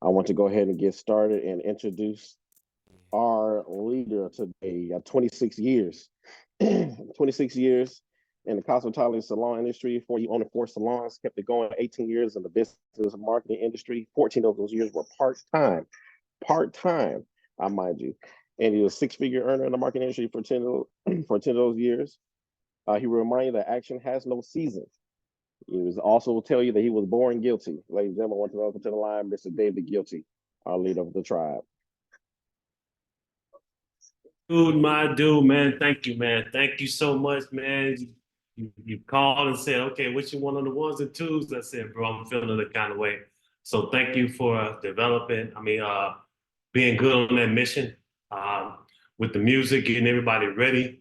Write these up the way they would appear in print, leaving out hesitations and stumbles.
I want to go ahead and get started and introduce our leader today. 26 years, 26 years in the cosmetology salon industry. He owned four salons, kept it going. 18 years in the business marketing industry. 14 of those years were part time, I mind you. And he was a six-figure earner in the marketing industry for 10 of those years. He will remind you that action has no season. He was also tell you that he was born guilty. Ladies and gentlemen, I want to welcome to the line Mr. David Guilty, our leader of the tribe. Dude, my dude, man. Thank you, man. Thank you so much, man. You called and said, okay, what you want on the ones and twos? I said, bro, I'm feeling the kind of way. So thank you for developing, being good on that mission, with the music, getting everybody ready.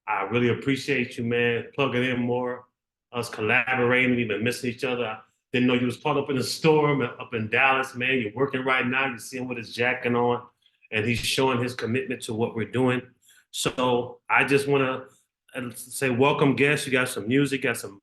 I really appreciate you, man, plugging in more, us collaborating. We've been missing each other. I didn't know you was caught up in the storm up in Dallas, man. You're working right now. You see him with his jacket on, and he's showing his commitment to what we're doing. So I just want to say, welcome, guests. You got some music, got some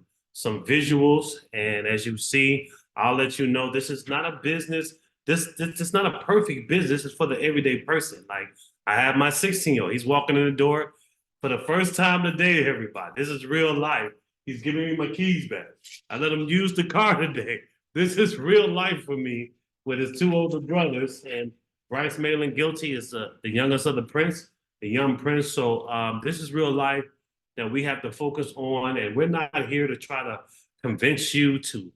visuals, and as you see, I'll let you know this is not a business. This is not a perfect business. This is for the everyday person. Like I have my 16-year-old. He's walking in the door for the first time today, everybody. This is real life. He's giving me my keys back. I let him use the car today. This is real life for me with his two older brothers. And Bryce Malin Guilty is the youngest of the prince, the young prince. So this is real life that we have to focus on. And we're not here to try to convince you to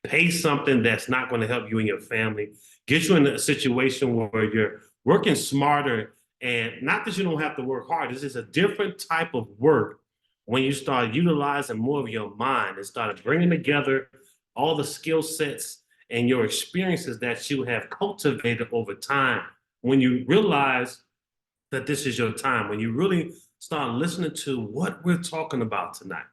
pay something that's not going to help you and your family, get you in a situation where you're working smarter. And not that you don't have to work hard, this is a different type of work when you start utilizing more of your mind and start bringing together all the skill sets and your experiences that you have cultivated over time. When you realize that this is your time, when you really start listening to what we're talking about tonight.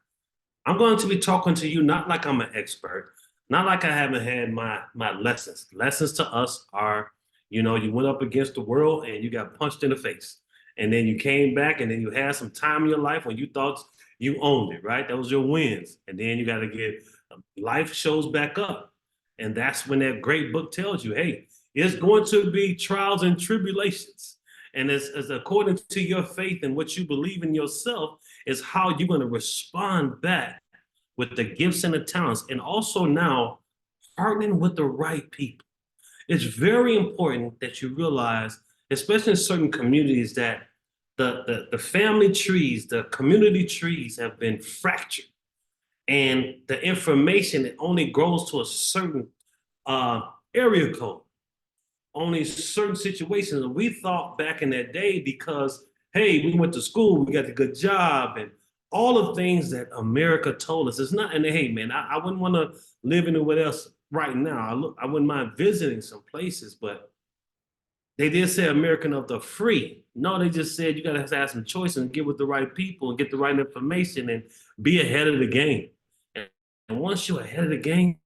I'm going to be talking to you not like I'm an expert, not like I haven't had my lessons. Lessons to us are, you went up against the world and you got punched in the face. And then you came back and then you had some time in your life when you thought you owned it, right? That was your wins. And then you got to get life shows back up. And that's when that great book tells you, hey, it's going to be trials and tribulations. And as according to your faith and what you believe in yourself is how you're going to respond back with the gifts and the talents. And also now partnering with the right people. It's very important that you realize, especially in certain communities, that the family trees, the community trees have been fractured. And the information, it only grows to a certain area code, only certain situations. And we thought back in that day because, hey, we went to school, we got a good job, and all of the things that America told us. It's not, and hey, man, I wouldn't want to live anywhere else right now. I wouldn't mind visiting some places, but they did say American of the free. No, they just said you got to have some choice and get with the right people and get the right information and be ahead of the game. And once you're ahead of the game,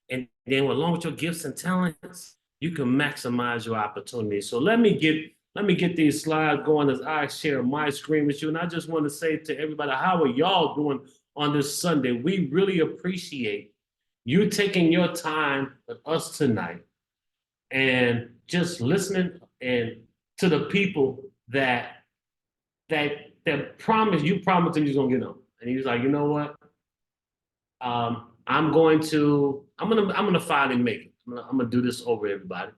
and then along with your gifts and talents, you can maximize your opportunities. So let me get these slides going as I share my screen with you. And I just want to say to everybody, how are y'all doing on this Sunday? We really appreciate you taking your time with us tonight and just listening and to the people that promise you promised him you're gonna get them. And he was like, you know what? I'm gonna finally make it. I'm gonna do this over everybody.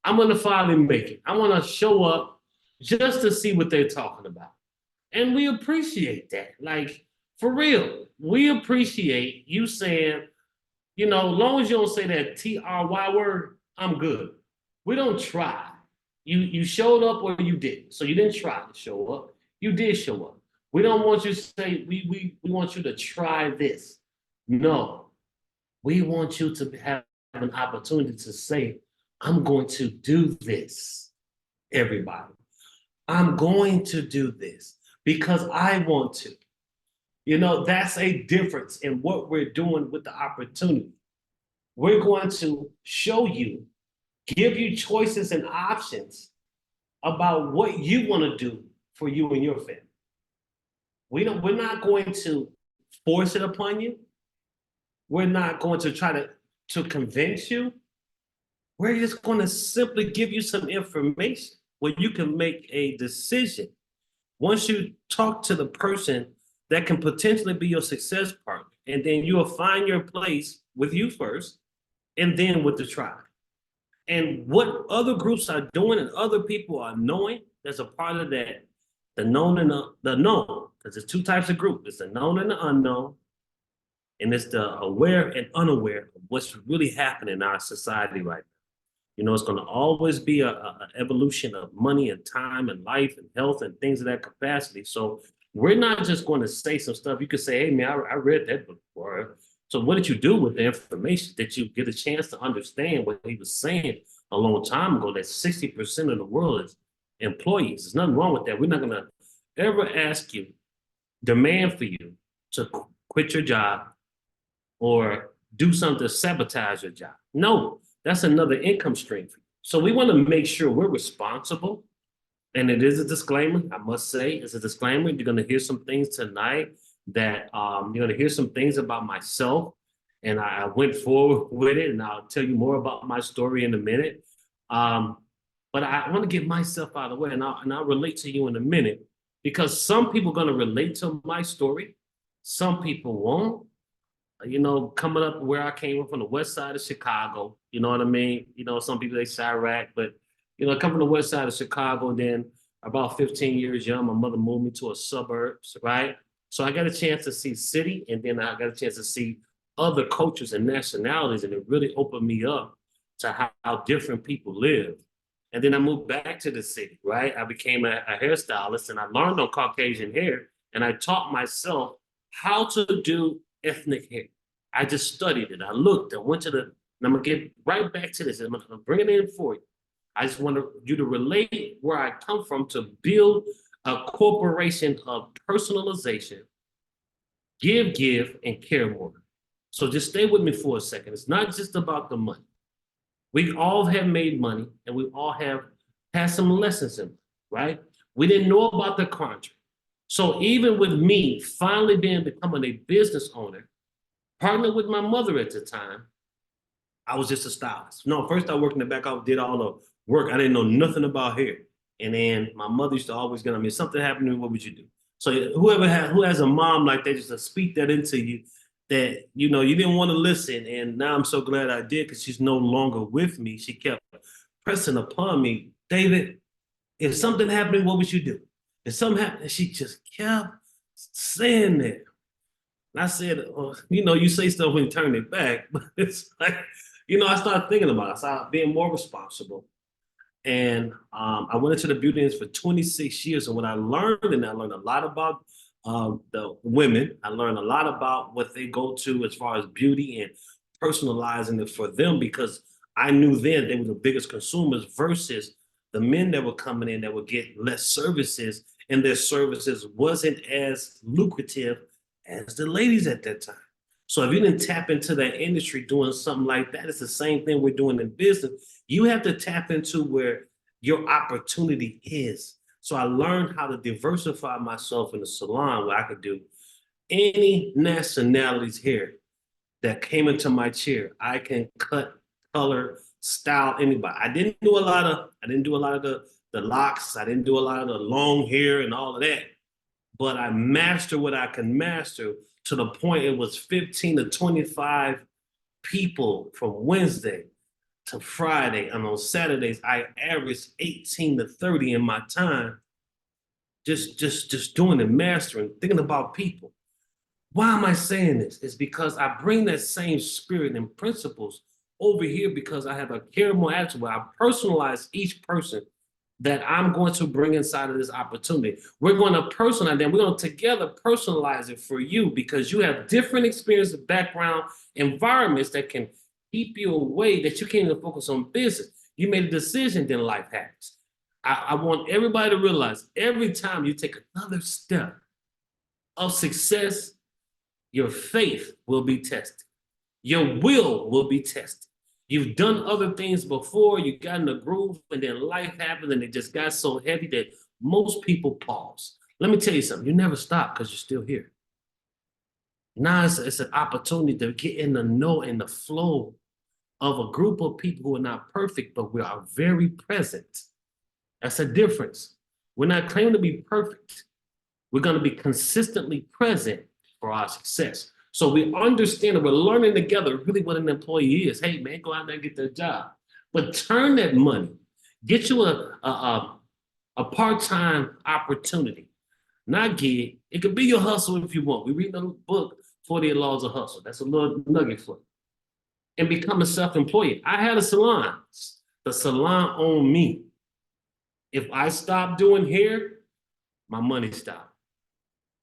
I'm gonna finally make it. I want to show up just to see what they're talking about. And we appreciate that. Like, for real, we appreciate you saying, as long as you don't say that TRY word, I'm good. We don't try. You showed up or you didn't. So you didn't try to show up. You did show up. We don't want you to say, we want you to try this. No. We want you to have an opportunity to say, I'm going to do this, everybody. I'm going to do this because I want to. That's a difference in what we're doing with the opportunity. We're going to show you, give you choices and options about what you want to do for you and your family. We're not going to force it upon you. We're not going to try to convince you. We're just going to simply give you some information where you can make a decision. Once you talk to the person that can potentially be your success partner, and then you'll find your place with you first, and then with the tribe. And what other groups are doing and other people are knowing, there's a part of that, the known and the known, because there's two types of group. It's the known and the unknown, and it's the aware and unaware of what's really happening in our society right now. You know, it's going to always be a evolution of money and time and life and health and things of that capacity. So we're not just going to say some stuff. You could say, hey, man, I read that book before. So what did you do with the information? Did you get a chance to understand what he was saying a long time ago, that 60% of the world is employees? There's nothing wrong with that. We're not going to ever ask you, demand for you to quit your job or do something to sabotage your job. No, that's another income stream for you. So we want to make sure we're responsible. And it is a disclaimer, I must say, it's a disclaimer. You're going to hear some things tonight that you're going to hear some things about myself. And I went forward with it, and I'll tell you more about my story in a minute. But I want to get myself out of the way, and I'll relate to you in a minute, because some people are going to relate to my story. Some people won't. You know, coming up where I came from the west side of Chicago, you know what I mean? You know, some people, they Chirac, but, you know, coming from the west side of Chicago, then about 15 years young, my mother moved me to a suburbs, right? So I got a chance to see city, and then I got a chance to see other cultures and nationalities, and it really opened me up to how different people live. And then I moved back to the city, right? I became a hairstylist, and I learned on Caucasian hair, and I taught myself how to do ethnic hair. I just studied it. I looked. I went to the, and I'm gonna get right back to this. I'm gonna bring it in for you. I just want you to relate where I come from to build a corporation of personalization, give, and care more. So just stay with me for a second. It's not just about the money. We all have made money, and we all have had some lessons in it, right? We didn't know about the contract. So even with me finally becoming a business owner, partnered with my mother at the time, I was just a stylist. No, first I worked in the back office, did all the work. I didn't know nothing about hair. And then my mother used to always get on me, if something happened to me, what would you do? So who has a mom like that, just to speak that into you, that, you know, you didn't want to listen. And now I'm so glad I did, because she's no longer with me. She kept pressing upon me, David, if something happened, what would you do? If something happened, she just kept saying that. And I said, you know, you say stuff when you turn it back, but it's like, you know, I started thinking about it. I started being more responsible. And I went into the beauty industry for 26 years. And what I learned, and I learned a lot about the women. I learned a lot about what they go to as far as beauty and personalizing it for them, because I knew then they were the biggest consumers versus the men that were coming in that would get less services, and their services wasn't as lucrative as the ladies at that time. So if you didn't tap into that industry doing something like that, it's the same thing we're doing in business. You have to tap into where your opportunity is. So I learned how to diversify myself in the salon, where I could do any nationality's hair that came into my chair. I can cut, color, style anybody. I didn't do a lot of the locks. I didn't do a lot of the long hair and all of that. But I mastered what I can master, to the point it was 15 to 25 people from Wednesday to Friday. And on Saturdays, I averaged 18 to 30 in my time, just doing and mastering, thinking about people. Why am I saying this? It's because I bring that same spirit and principles over here, because I have a caring attitude where I personalize each person that I'm going to bring inside of this opportunity. We're going to personalize them. We're going to together personalize it for you, because you have different experiences, background, environments that can keep you away, that you can't even focus on business. You made a decision, then life happens. I want everybody to realize, every time you take another step of success, your faith will be tested. Your will be tested. You've done other things before, you got in the groove, and then life happened, and it just got so heavy that most people pause. Let me tell you something, you never stop, because you're still here. Now it's an opportunity to get in the know and the flow of a group of people who are not perfect, but we are very present. That's a difference. We're not claiming to be perfect. We're going to be consistently present for our success. So we understand that we're learning together really what an employee is. Hey, man, go out there and get that job. But turn that money. Get you a part-time opportunity, not gig. It could be your hustle if you want. We read the book, 48 Laws of Hustle. That's a little nugget for you. And become a self-employed. I had a salon. The salon owned me. If I stopped doing hair, my money stopped.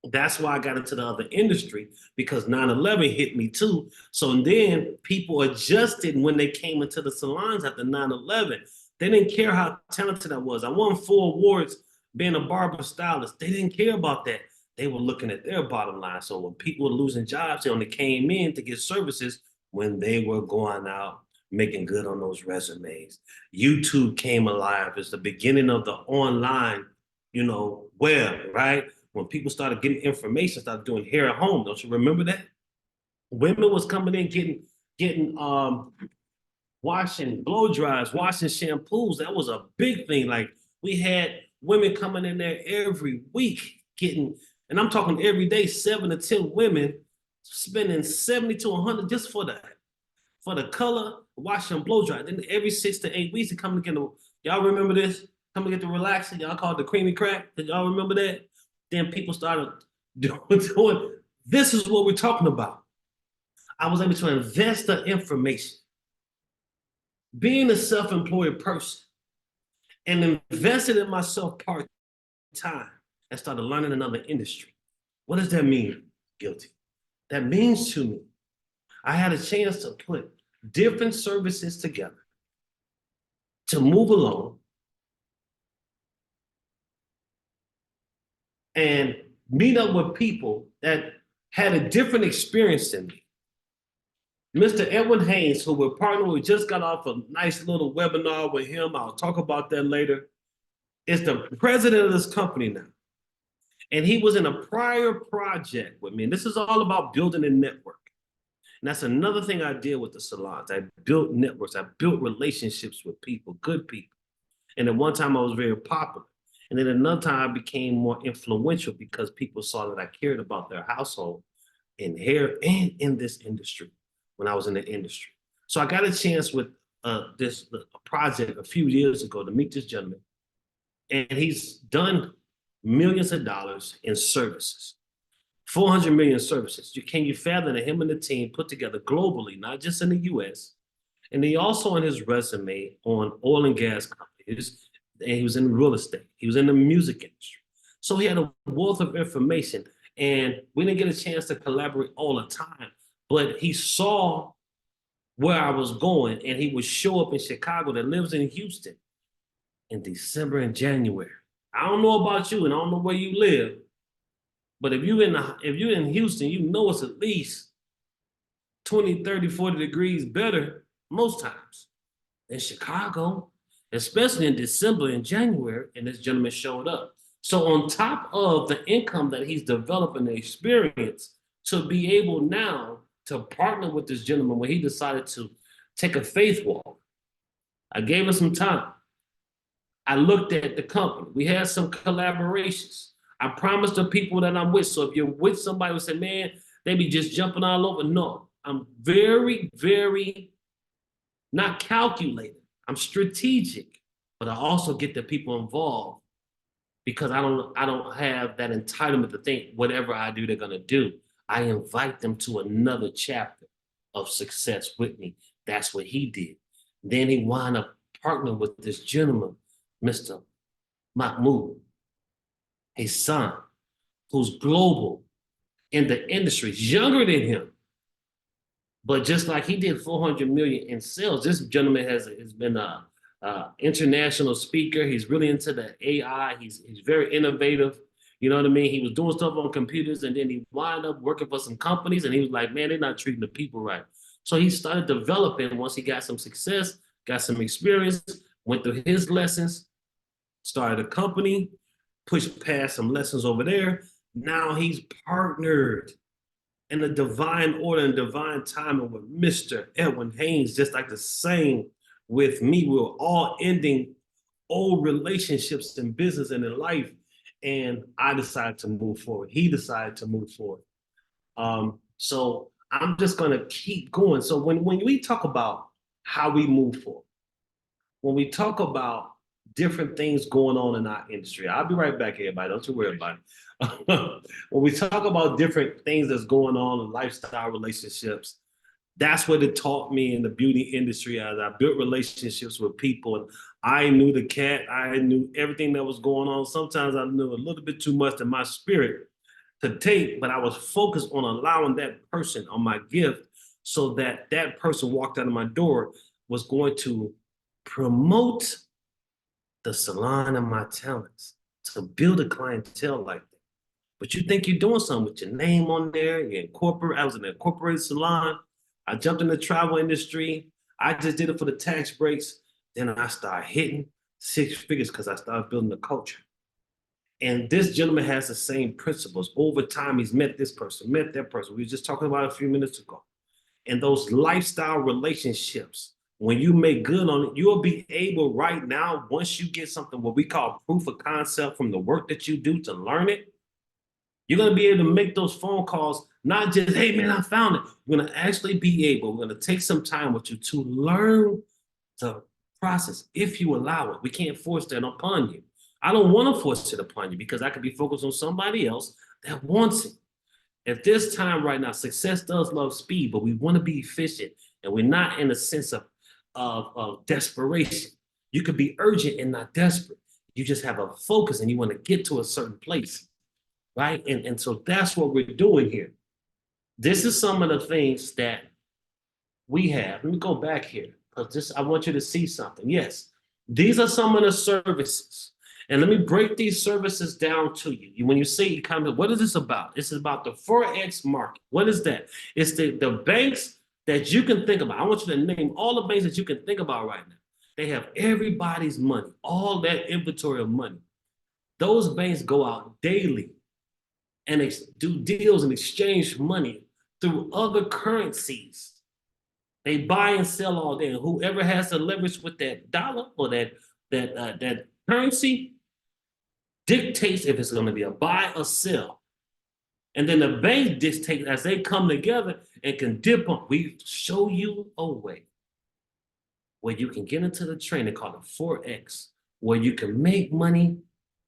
That's why I got into the other industry, because 9/11 hit me too. So then people adjusted when they came into the salons after 9/11. They didn't care how talented I was. I won 4 awards being a barber stylist. They didn't care about that. They were looking at their bottom line. So when people were losing jobs, they only came in to get services when they were going out making good on those resumes. YouTube came alive. It's the beginning of the online, web, right? When people started getting information, started doing hair at home. Don't you remember that? Women was coming in getting washing blow dries, washing shampoos. That was a big thing. Like, we had women coming in there every week getting, and I'm talking every day, 7 to 10 women spending 70 to 100 just for the color, washing blow dry. Then every 6 to 8 weeks, they come to get the, y'all remember this? Come to get the relaxing. Y'all call it the creamy crack. Did y'all remember that? Then people started doing, this is what we're talking about. I was able to invest the information. Being a self-employed person and invested in myself part-time and started learning another industry. What does that mean, Guilty? That means to me, I had a chance to put different services together to move along and meet up with people that had a different experience than me. Mr. Edwin Haynes, who we're partnering with, just got off a nice little webinar with him. I'll talk about that later. Is the president of this company now. And he was in a prior project with me. And this is all about building a network. And that's another thing I did with the salons. I built networks. I built relationships with people, good people. And at one time I was very popular. And then another time I became more influential because people saw that I cared about their household in hair and in this industry when I was in the industry. So I got a chance with this project a few years ago to meet this gentleman. And he's done millions of dollars in services, 400 million services. Can you fathom that him and the team put together globally, not just in the US? And he also on his resume on oil and gas companies, and he was in real estate. He was in the music industry. So he had a wealth of information, and we didn't get a chance to collaborate all the time, but he saw where I was going, and he would show up in Chicago, that lives in Houston, in December and January. I don't know about you, and I don't know where you live, but if you're in Houston, you know it's at least 20, 30, 40 degrees better most times than Chicago, especially in December and January, and this gentleman showed up. So on top of the income that he's developing, the experience, to be able now to partner with this gentleman when he decided to take a faith walk, I gave him some time. I looked at the company. We had some collaborations. I promised the people that I'm with. So if you're with somebody who say, man, they be just jumping all over. No, I'm very, very not calculated. I'm strategic, but I also get the people involved because I don't have that entitlement to think whatever I do, they're gonna do. I invite them to another chapter of success with me. That's what he did. Then he wound up partnering with this gentleman, Mr. Mahmoud, his son, who's global in the industry, younger than him. But just like he did 400 million in sales, this gentleman has been a international speaker. He's really into the AI. He's very innovative. You know what I mean? He was doing stuff on computers, and then he wound up working for some companies, and he was like, man, they're not treating the people right. So he started developing once he got some success, got some experience, went through his lessons, started a company, pushed past some lessons over there. Now he's partnered and the divine order and divine timing with Mr. Edwin Haynes, just like the same with me. We were all ending old relationships in business and in life. And I decided to move forward. He decided to move forward. So I'm just gonna keep going. So when we talk about how we move forward, when we talk about different things going on in our industry, I'll be right back, everybody. Don't you worry about it. When we talk about different things that's going on in lifestyle relationships, that's what it taught me in the beauty industry as I built relationships with people. And I knew the cat, I knew everything that was going on. Sometimes I knew a little bit too much in my spirit to take, but I was focused on allowing that person on my gift so that that person walked out of my door was going to promote the salon and my talents to build a clientele like that. But you think you're doing something with your name on there, I was in an incorporated salon. I jumped in the travel industry. I just did it for the tax breaks. Then I started hitting six figures because I started building the culture. And this gentleman has the same principles. Over time, he's met this person, met that person. We were just talking about a few minutes ago. And those lifestyle relationships, when you make good on it, you'll be able right now, once you get something what we call proof of concept from the work that you do to learn it, you're going to be able to make those phone calls, not just, hey, man, I found it. You're going to actually be able, we're going to take some time with you to learn the process if you allow it. We can't force that upon you. I don't want to force it upon you because I could be focused on somebody else that wants it. At this time right now, success does love speed, but we want to be efficient and we're not in a sense of desperation. You could be urgent and not desperate. You just have a focus and you want to get to a certain place, right? And so that's what we're doing here. This is some of the things that we have. Let me go back here because this, I want you to see something. Yes, these are some of the services. And let me break these services down to you. When you say economy, what is this about? This is about the Forex market. What is that? It's the banks that you can think about. I want you to name all the banks that you can think about right now. They have everybody's money, all that inventory of money. Those banks go out daily and do deals and exchange money through other currencies. They buy and sell all day. And whoever has the leverage with that dollar or that currency dictates if it's going to be a buy or sell. And then the bank dictates as they come together and can dip on. We show you a way where you can get into the training called the Forex, where you can make money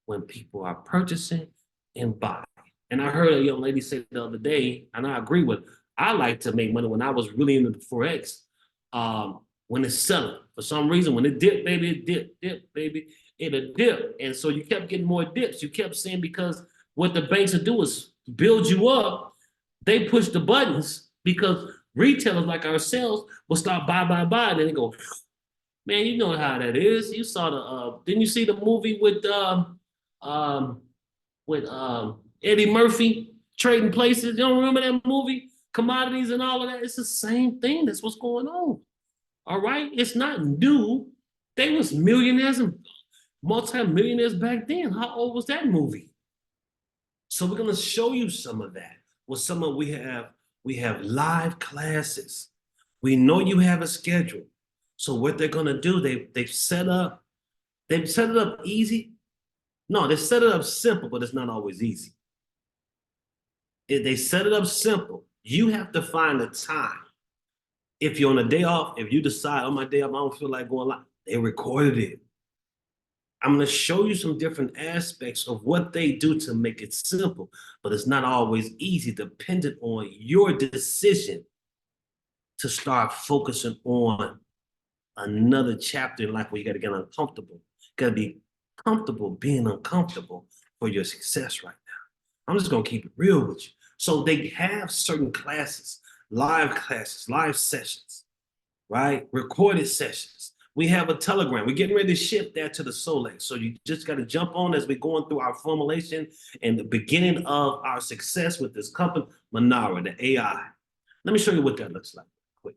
when people are purchasing and buying. And I heard a young lady say the other day, and I agree with, I like to make money when I was really into the Forex, when it's selling. For some reason, when it dipped, baby, it dip, baby, it'll dip. And so you kept getting more dips. You kept saying because what the banks will do is build you up. They push the buttons because retailers like ourselves will start buy. Then they go, man, you know how that is. You saw didn't you see the movie with Eddie Murphy, Trading Places? You don't remember that movie? Commodities and all of that. It's the same thing. That's what's going on. All right? It's not new. They was millionaires and multi-millionaires back then. How old was that movie? So we're gonna show you some of that. Well, some of we have live classes. We know you have a schedule. So what they're gonna do, they've set it up easy. No, they set it up simple, but it's not always easy. They set it up simple. You have to find the time. If you're on a day off, if you decide on my day off, I don't feel like going live, they recorded it. I'm going to show you some different aspects of what they do to make it simple, but it's not always easy, dependent on your decision to start focusing on another chapter in life where you got to get uncomfortable. You got to be comfortable being uncomfortable for your success right now. I'm just going to keep it real with you. So they have certain classes, live sessions, right? Recorded sessions. We have a Telegram. We're getting ready to shift that to the Solex. So you just got to jump on as we're going through our formulation and the beginning of our success with this company, Manara, the AI. Let me show you what that looks like quick.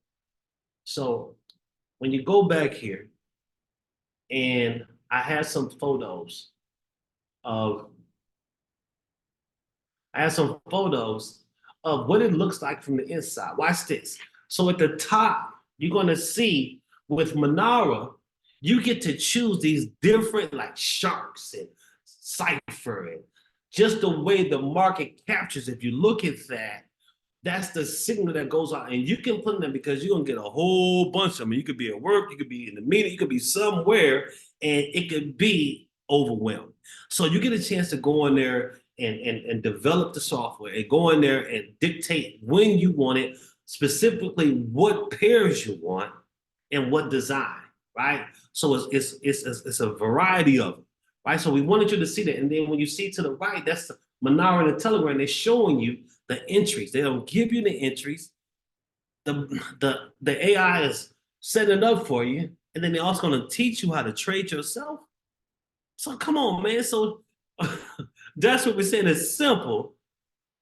So when you go back here, and I have some photos of of what it looks like from the inside. Watch this. So at the top, you're going to see with Manara, you get to choose these different like sharks and cipher and just the way the market captures. If you look at that, that's the signal that goes out, and you can put them because you're gonna get a whole bunch of them. You could be at work, you could be in the meeting, you could be somewhere, and it could be overwhelming. So you get a chance to go in there and develop the software and go in there and dictate when you want it, specifically what pairs you want and what design, right? So it's a variety of them, right? So we wanted you to see that, and then when you see to the right, that's the Manara and the Telegram. They're showing you the entries. They don't give you the entries. The AI is setting it up for you, and then they're also going to teach you how to trade yourself. So come on, man. So that's what we're saying. It's simple,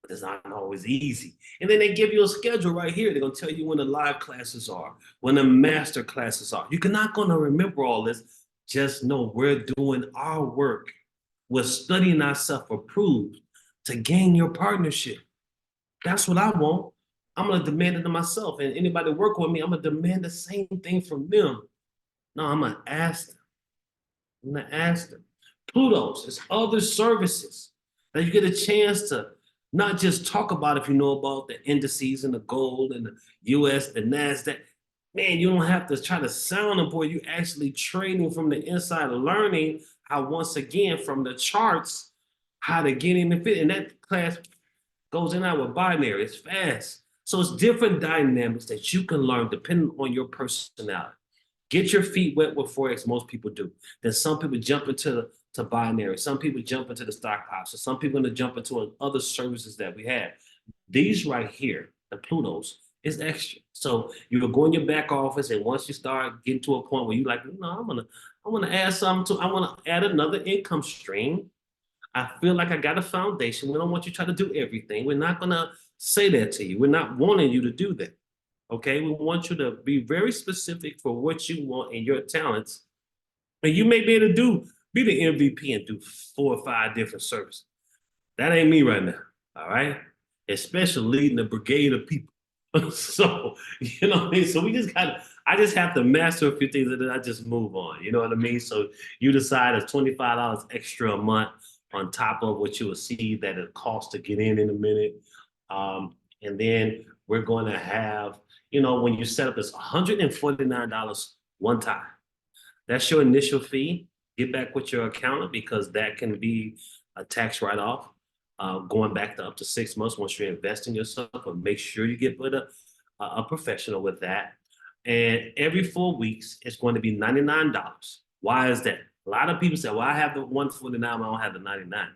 but it's not always easy. And then they give you a schedule right here. They're going to tell you when the live classes are, when the master classes are. You're not going to remember all this. Just know we're doing our work. We're studying ourselves approved to gain your partnership. That's what I want. I'm going to demand it of myself. And anybody work with me, I'm going to demand the same thing from them. No, I'm going to ask them. I'm going to ask them. Plutos is other services that you get a chance to not just talk about if you know about the indices and the gold and the US, the NASDAQ. Man, you don't have to try to sound them, boy. You actually trading from the inside, learning how, once again, from the charts, how to get in the fit. And that class goes in and out with binary. It's fast. So it's different dynamics that you can learn depending on your personality. Get your feet wet with Forex, most people do. Then some people jump into binary. Some people jump into the stock options. Some people are going to jump into other services that we have. These right here, the Plutos, is extra. So you will go in your back office, and once you start getting to a point where you're like, no, I'm gonna add something to, I want to add another income stream. I feel like I got a foundation. We don't want you to try to do everything. We're not going to say that to you. We're not wanting you to do that. Okay? We want you to be very specific for what you want and your talents. And you may be able to be the MVP and do 4 or 5 different services. That ain't me right now. All right? Especially leading a brigade of people. So, you know what I mean? So I just have to master a few things and then I just move on. You know what I mean? So you decide it's $25 extra a month on top of what you will see that it costs to get in a minute. And then we're going to have, when you set up this $149 one time. That's your initial fee. Get back with your accountant because that can be a tax write-off. Going back to up to 6 months once you're investing yourself, but make sure you get with a professional with that. And every 4 weeks, it's going to be $99. Why is that? A lot of people say, well, I have the 149, I don't have the 99.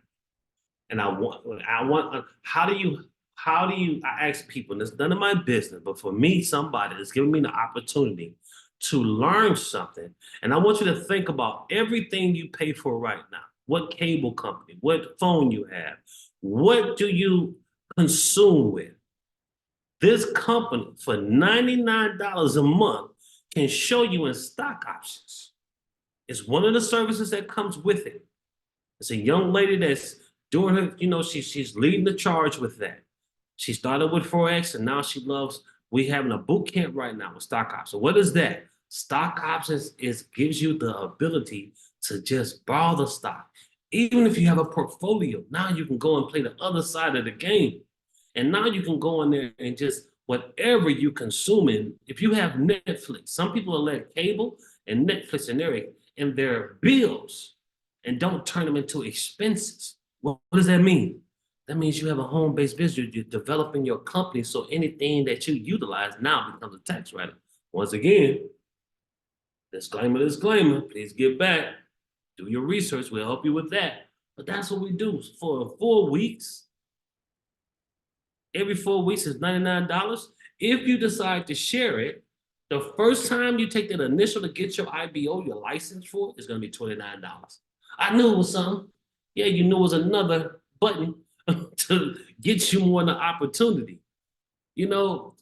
And how do you, I ask people, and it's none of my business, but for me, somebody is giving me the opportunity to learn something. And I want you to think about everything you pay for right now. What cable company, what phone you have, what do you consume with? This company for $99 a month can show you in stock options. It's one of the services that comes with it. It's a young lady that's doing her, she's leading the charge with that. She started with Forex and now she loves, we having a boot camp right now with stock options. So what is that? Stock options gives you the ability to just borrow the stock. Even if you have a portfolio, now you can go and play the other side of the game. And now you can go in there and just whatever you consuming, if you have Netflix, some people will let cable and Netflix and their bills and don't turn them into expenses. Well, what does that mean? That means you have a home-based business. You're developing your company, so anything that you utilize now becomes a tax write-off. Once again, disclaimer, please get back. Do your research. We'll help you with that. But that's what we do for 4 weeks. Every 4 weeks is $99. If you decide to share it, the first time you take that initial to get your IBO, your license for it, is going to be $29. I knew it was something. Yeah, you knew it was another button to get you more of the opportunity. $29.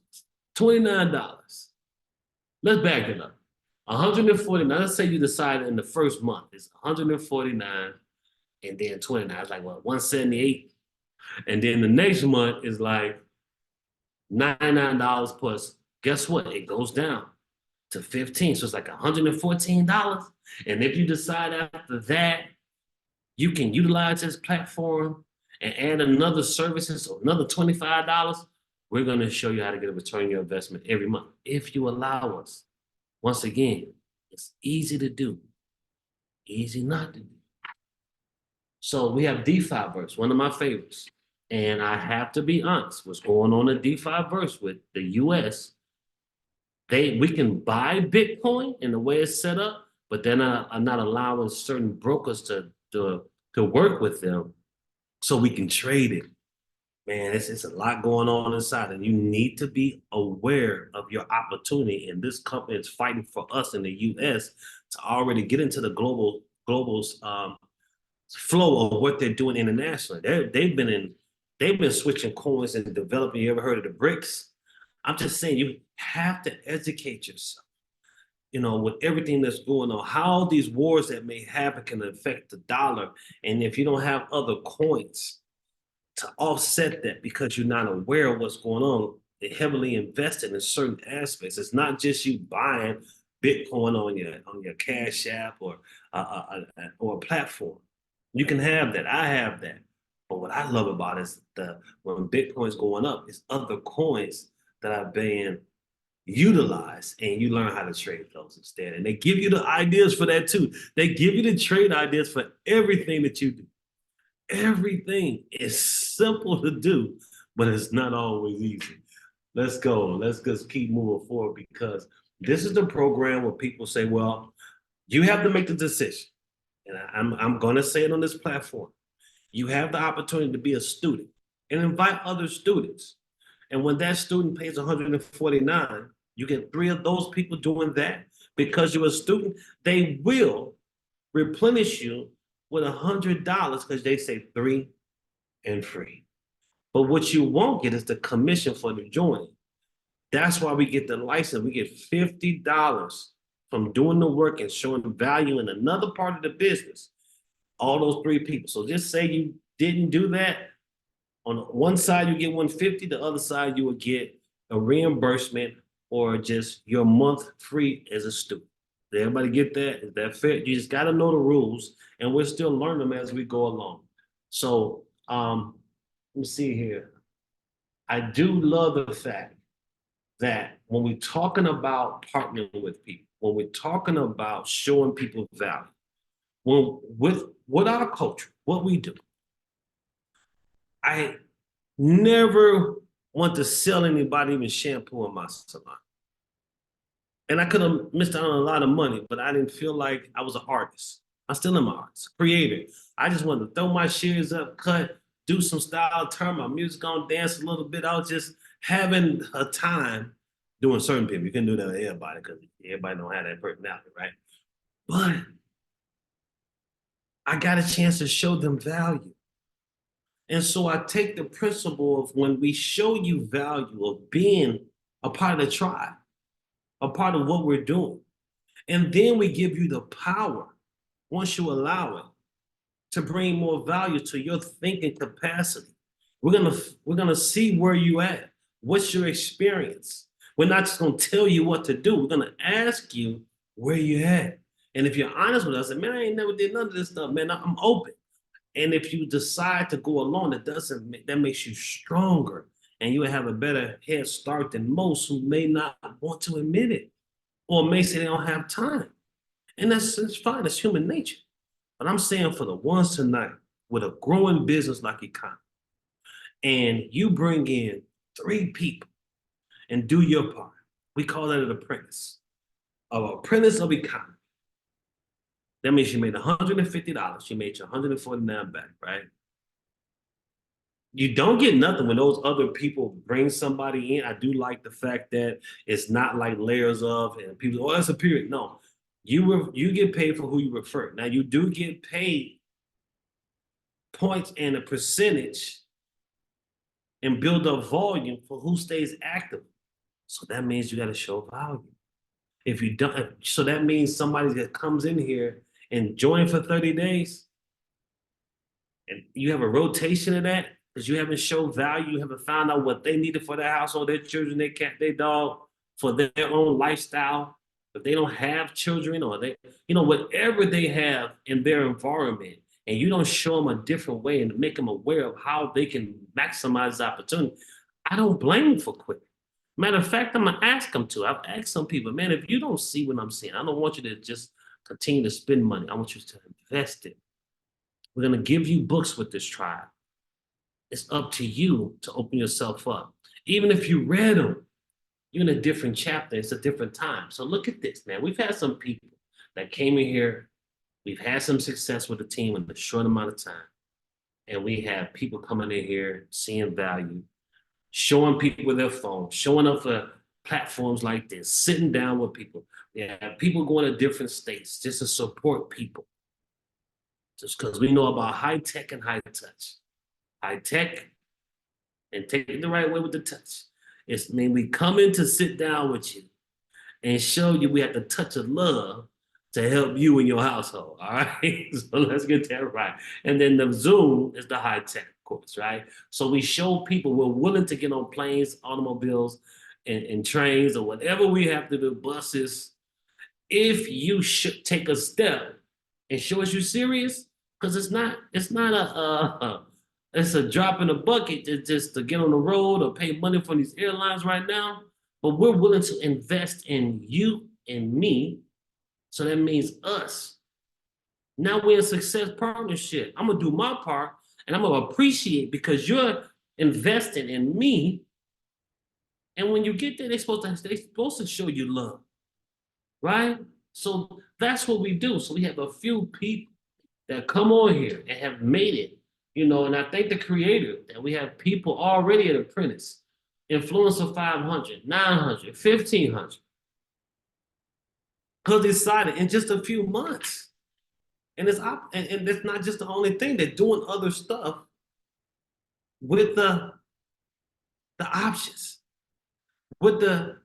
Let's back it up. 149. Let's say you decide in the first month it's 149 and then 29. It's like what, 178? And then the next month is like $99 plus, guess what? It goes down to 15. So it's like $114. And if you decide after that, you can utilize this platform and add another services, so another $25, we're going to show you how to get a return on your investment every month if you allow us. Once again, it's easy to do, easy not to do. So we have DeFiverse, one of my favorites. And I have to be honest, what's going on at DeFiverse with the US, we can buy Bitcoin in the way it's set up, but they're not allowing certain brokers to work with them so we can trade it. Man, it's a lot going on inside, and you need to be aware of your opportunity. And this company is fighting for us in the US to already get into the global flow of what they're doing internationally. They've been switching coins and developing. You ever heard of the BRICS? I'm just saying, you have to educate yourself, with everything that's going on, how these wars that may happen can affect the dollar. And if you don't have other coins to offset that because you're not aware of what's going on, they're heavily invested in certain aspects. It's not just you buying Bitcoin on your Cash App or a platform. You can have that. I have that. But what I love about it is when Bitcoin's going up, it's other coins that are being utilized, and you learn how to trade those instead. And they give you the ideas for that too. They give you the trade ideas for everything that you do. Everything is simple to do, but it's not always easy. Let's go. Let's just keep moving forward, because this is the program where people say, well, you have to make the decision. And I'm going to say it on this platform. You have the opportunity to be a student and invite other students. And when that student pays $149, you get 3 of those people doing that. Because you're a student, they will replenish you with $100 because they say 3 and free. But what you won't get is the commission for the joining. That's why we get the license. We get $50 from doing the work and showing value in another part of the business. All those 3 people. So just say you didn't do that. On one side, you get $150. The other side, you would get a reimbursement or just your month free as a student. Did everybody get that? Is that fair? You just got to know the rules, and we're still learning them as we go along. So let me see here. I do love the fact that when we're talking about partnering with people, when we're talking about showing people value, with our culture, what we do, I never want to sell anybody even shampoo in my salon. And I could have missed out on a lot of money, but I didn't feel like I was an artist. I still am an artist, creator. I just wanted to throw my shears up, cut, do some style, turn my music on, dance a little bit. I was just having a time doing certain people. You can do that with everybody because everybody don't have that personality, right? But I got a chance to show them value. And so I take the principle of when we show you value of being a part of the tribe, a part of what we're doing, and then we give you the power, once you allow it, to bring more value to your thinking capacity. We're gonna see where you at. What's your experience? We're not just gonna tell you what to do. We're gonna ask you where you at. And if you're honest with us, and man, I ain't never did none of this stuff, man, I'm open. And if you decide to go along, that makes you stronger, and you will have a better head start than most who may not want to admit it, or may say they don't have time. And it's fine, it's human nature. But I'm saying for the ones tonight with a growing business like Economy, and you bring in 3 people and do your part. We call that an apprentice of Economy. That means you made $150. You made your $149 back, right? You don't get nothing when those other people bring somebody in. I do like the fact that it's not like layers of, and people, oh, that's a period. No, you get paid for who you refer. Now you do get paid points and a percentage and build up volume for who stays active. So that means you got to show value. If you don't, so that means somebody that comes in here and join for 30 days, and you have a rotation of that, because you haven't showed value, you haven't found out what they needed for their household, their children, their cat, their dog, for their own lifestyle. If they don't have children or they, whatever they have in their environment, and you don't show them a different way and make them aware of how they can maximize the opportunity, I don't blame them for quitting. Matter of fact, I'm gonna ask them to. I've asked some people, man, if you don't see what I'm seeing, I don't want you to just continue to spend money. I want you to invest it. We're gonna give you books with this tribe. It's up to you to open yourself up. Even if you read them, you're in a different chapter. It's a different time. So look at this, man. We've had some people that came in here. We've had some success with the team in a short amount of time. And we have people coming in here, seeing value, showing people with their phone, showing up for platforms like this, sitting down with people. Yeah, people going to different states just to support people. Just because we know about high tech and high touch. High tech and take it the right way with the touch. It's mean we come in to sit down with you and show you we have the touch of love to help you in your household. All right. So let's get that right. And then the Zoom is the high tech, of course, right? So we show people we're willing to get on planes, automobiles, and trains, or whatever we have to do, buses, if you should take a step and show us you're serious, because it's not it's a drop in the bucket just to get on the road or pay money for these airlines right now. But we're willing to invest in you and me. So that means us. Now we're in success partnership. I'm gonna do my part and I'm gonna appreciate because you're investing in me. And when you get there, they're supposed to show you love. Right? So that's what we do. So we have a few people that come on here and have made it. And I thank the creator that we have people already at Apprentice, Influencer 500, 900, 1500. Because they decided in just a few months. And it's not just the only thing. They're doing other stuff with the options, with the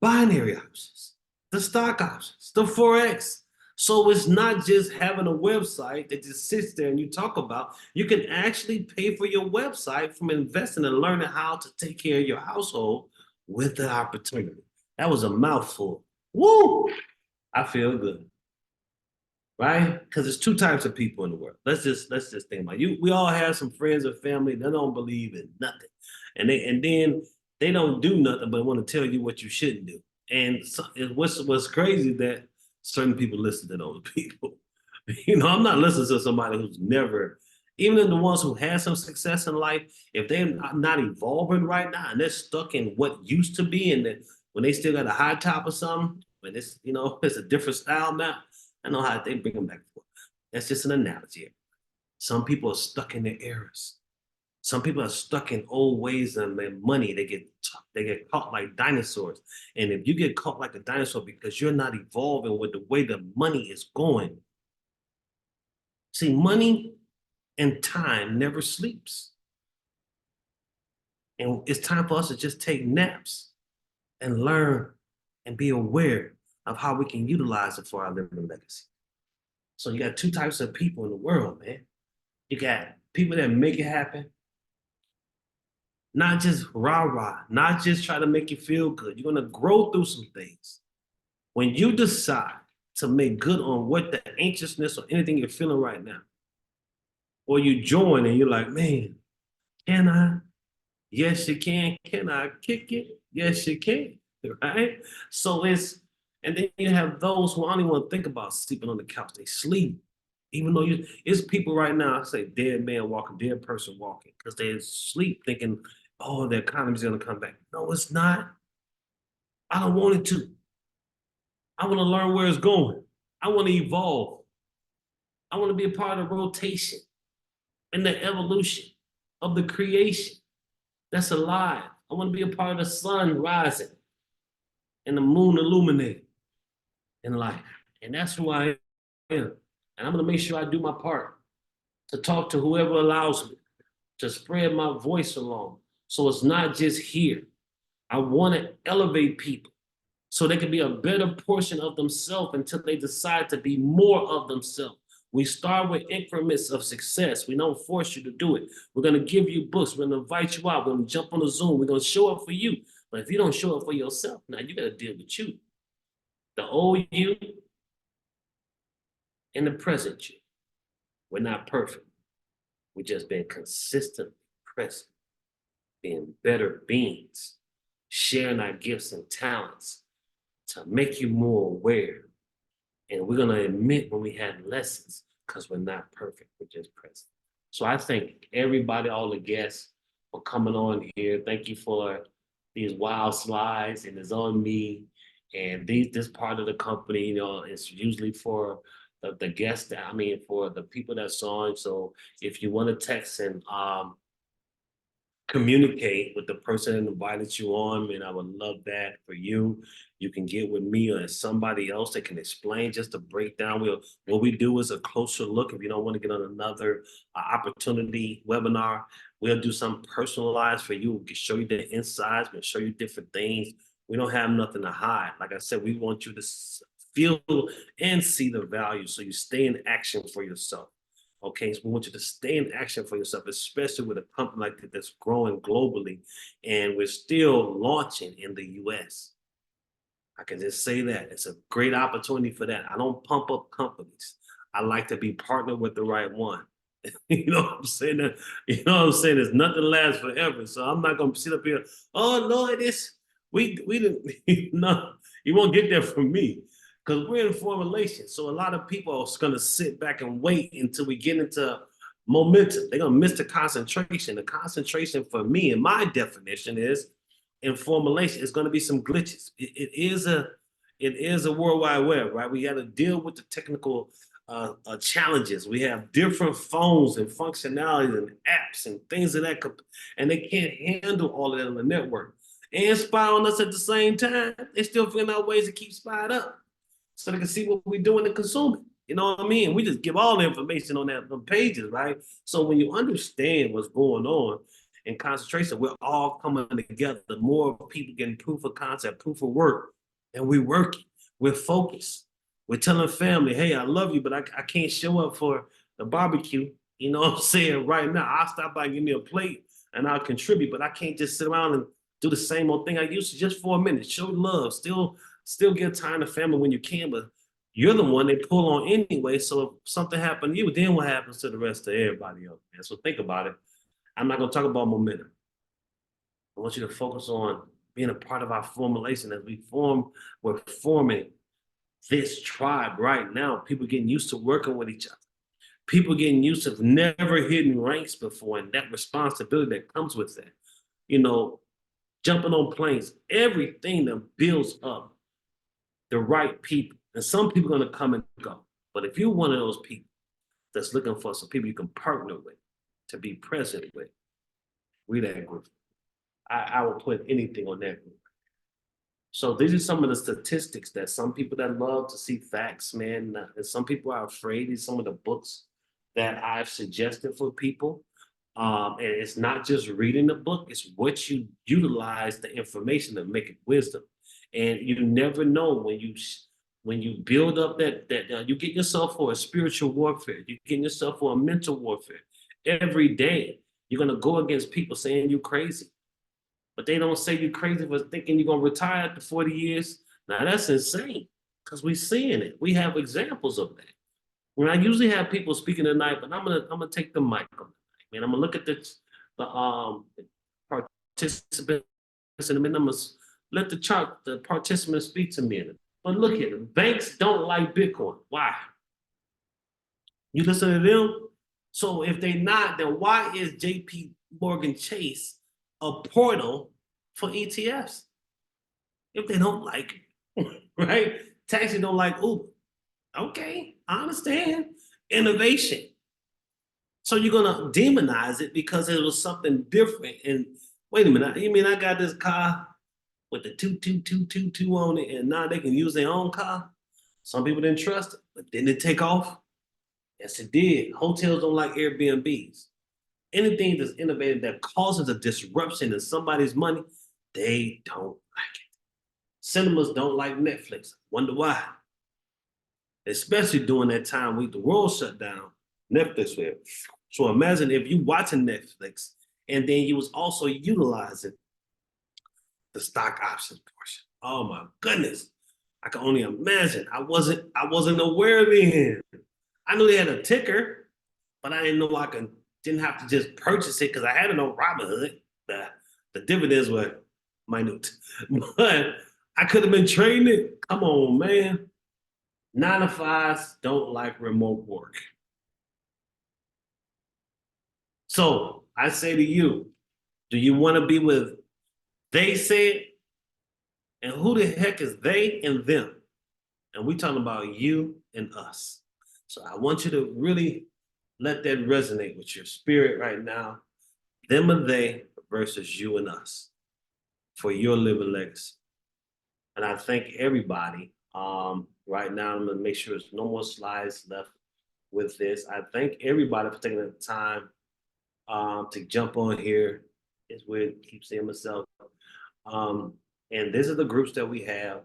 binary options, the stock options, the Forex. So it's not just having a website that just sits there and you talk about. You can actually pay for your website from investing and learning how to take care of your household with the opportunity. That was a mouthful. Woo! I feel good. Right? Because there's two types of people in the world. Let's just think about it. We all have some friends or family that don't believe in nothing. And then they don't do nothing but want to tell you what you shouldn't do. And what's crazy that certain people listen to those people. I'm not listening to somebody who's never, even in the ones who had some success in life, if they're not evolving right now and they're stuck in what used to be, and then when they still got a high top or something, but it's it's a different style now. I know how they bring them back forth. That's just an analogy. Some people are stuck in their eras. Some people are stuck in old ways and their money. They get caught like dinosaurs. And if you get caught like a dinosaur because you're not evolving with the way the money is going, see, money and time never sleeps. And it's time for us to just take naps and learn and be aware of how we can utilize it for our living legacy. So you got two types of people in the world, man. You got people that make it happen, not just rah-rah, not just try to make you feel good. You're gonna grow through some things. When you decide to make good on what the anxiousness or anything you're feeling right now, or you join and you're like, man, can I? Yes, you can. Can I kick it? Yes, you can, right? So and then you have those who don't even want to think about sleeping on the couch. They sleep. Even though it's people right now, I say dead man walking, dead person walking, because they sleep thinking, oh, the economy's gonna come back. No, it's not. I don't want it to. I want to learn where it's going. I want to evolve. I want to be a part of the rotation and the evolution of the creation that's alive. I want to be a part of the sun rising and the moon illuminating in life. And that's who I am. And I'm going to make sure I do my part to talk to whoever allows me, to spread my voice along. So it's not just here. I want to elevate people so they can be a better portion of themselves until they decide to be more of themselves. We start with increments of success. We don't force you to do it. We're going to give you books. We're going to invite you out. We're going to jump on a Zoom. We're going to show up for you. But if you don't show up for yourself, now you got to deal with you. The old you and the present you. We're not perfect. We're just being consistent, present, being better beings, sharing our gifts and talents to make you more aware. And we're going to admit when we had lessons because we're not perfect, we're just present. So I thank everybody, all the guests for coming on here. Thank you for these wild slides, and it's on me. And this part of the company, you know, it's usually for the guests that, I mean, for the people that's on. So if you want to text and communicate with the person that invited you on, and I would love that for you. You can get with me or somebody else that can explain just a breakdown. What we do is a closer look. If you don't want to get on another opportunity webinar, we'll do something personalized for you. We can show you the insides, we'll show you different things. We don't have nothing to hide. Like I said, we want you to feel and see the value so you stay in action for yourself. Okay, so we want you to stay in action for yourself, especially with a company like that that's growing globally, and we're still launching in the US. I can just say that it's a great opportunity for that. I don't pump up companies. I like to be partnered with the right one. You know what I'm saying? You know what I'm saying? There's nothing lasts forever. So I'm not gonna sit up here, oh Lord, we didn't no, you won't get there from me. Because we're in formulation. So a lot of people are gonna sit back and wait until we get into momentum. They're gonna miss the concentration. The concentration for me, and my definition is in formulation, it's gonna be some glitches. It is a world wide web, right? We gotta deal with the technical challenges. We have different phones and functionalities and apps and things of that, and they can't handle all of that on the network and spy on us at the same time. They still figuring out ways to keep spied up so they can see what we're doing and consuming. You know what I mean? We just give all the information on them pages, right? So when you understand what's going on in concentration, we're all coming together. The more people getting proof of concept, proof of work, and we're working, we're focused. We're telling family, hey, I love you, but I can't show up for the barbecue. You know what I'm saying? Right now, I'll stop by and give me a plate and I'll contribute, but I can't just sit around and do the same old thing I used to just for a minute. Show love, still give time to family when you can, but you're the one they pull on anyway. So if something happened to you, then what happens to the rest of everybody else? Man? So think about it. I'm not gonna talk about momentum. I want you to focus on being a part of our formulation as we're forming this tribe right now. People getting used to working with each other. People getting used to never hitting ranks before, and that responsibility that comes with that. You know, jumping on planes, everything that builds up the right people. And some people are going to come and go. But if you're one of those people that's looking for some people you can partner with, to be present with, we that group. I will put anything on that group. So these are some of the statistics that some people that love to see facts, man, and some people are afraid. These are some of the books that I've suggested for people. And it's not just reading the book, it's what you utilize the information to make it wisdom. And you never know when you build up that you get yourself for a spiritual warfare, you get yourself for a mental warfare. Every day, you're gonna go against people saying you're crazy. But they don't say you're crazy for thinking you're gonna retire after 40 years. Now that's insane, because we're seeing it. We have examples of that. When I usually have people speaking tonight, but I'm gonna take the mic on tonight, man. I'm gonna look at the participants in a minute. I'm gonna let the participants speak to me. But look at it. Banks don't like Bitcoin. Why? You listen to them? So if they not, then why is JP Morgan Chase a portal for ETFs? If they don't like it, right? Taxi don't like Uber. Okay, I understand. Innovation. So you're gonna demonize it because it was something different. And wait a minute, you mean I got this car with the 22222 on it, and now they can use their own car? Some people didn't trust it, but didn't it take off? Yes, it did. Hotels don't like Airbnbs. Anything that's innovative that causes a disruption in somebody's money, they don't like it. Cinemas don't like Netflix. Wonder why? especially during that time the world shut down. Netflix will. So imagine if you watching Netflix and then you was also utilizing the stock options portion. Oh my goodness. I can only imagine. I wasn't aware then. I knew they had a ticker, but I didn't know didn't have to just purchase it because I had it on Robinhood. The dividends were minute. But I could have been trading it. Come on, man. 9 to 5s don't like remote work. So I say to you, do you want to be with they said? And who the heck is they and them? And we talking about you and us. So I want you to really let that resonate with your spirit right now. Them and they versus you and us for your living legacy. And I thank everybody. Right now, I'm gonna make sure there's no more slides left with this. I thank everybody for taking the time to jump on here. It's weird, keep saying myself. And these are the groups that we have.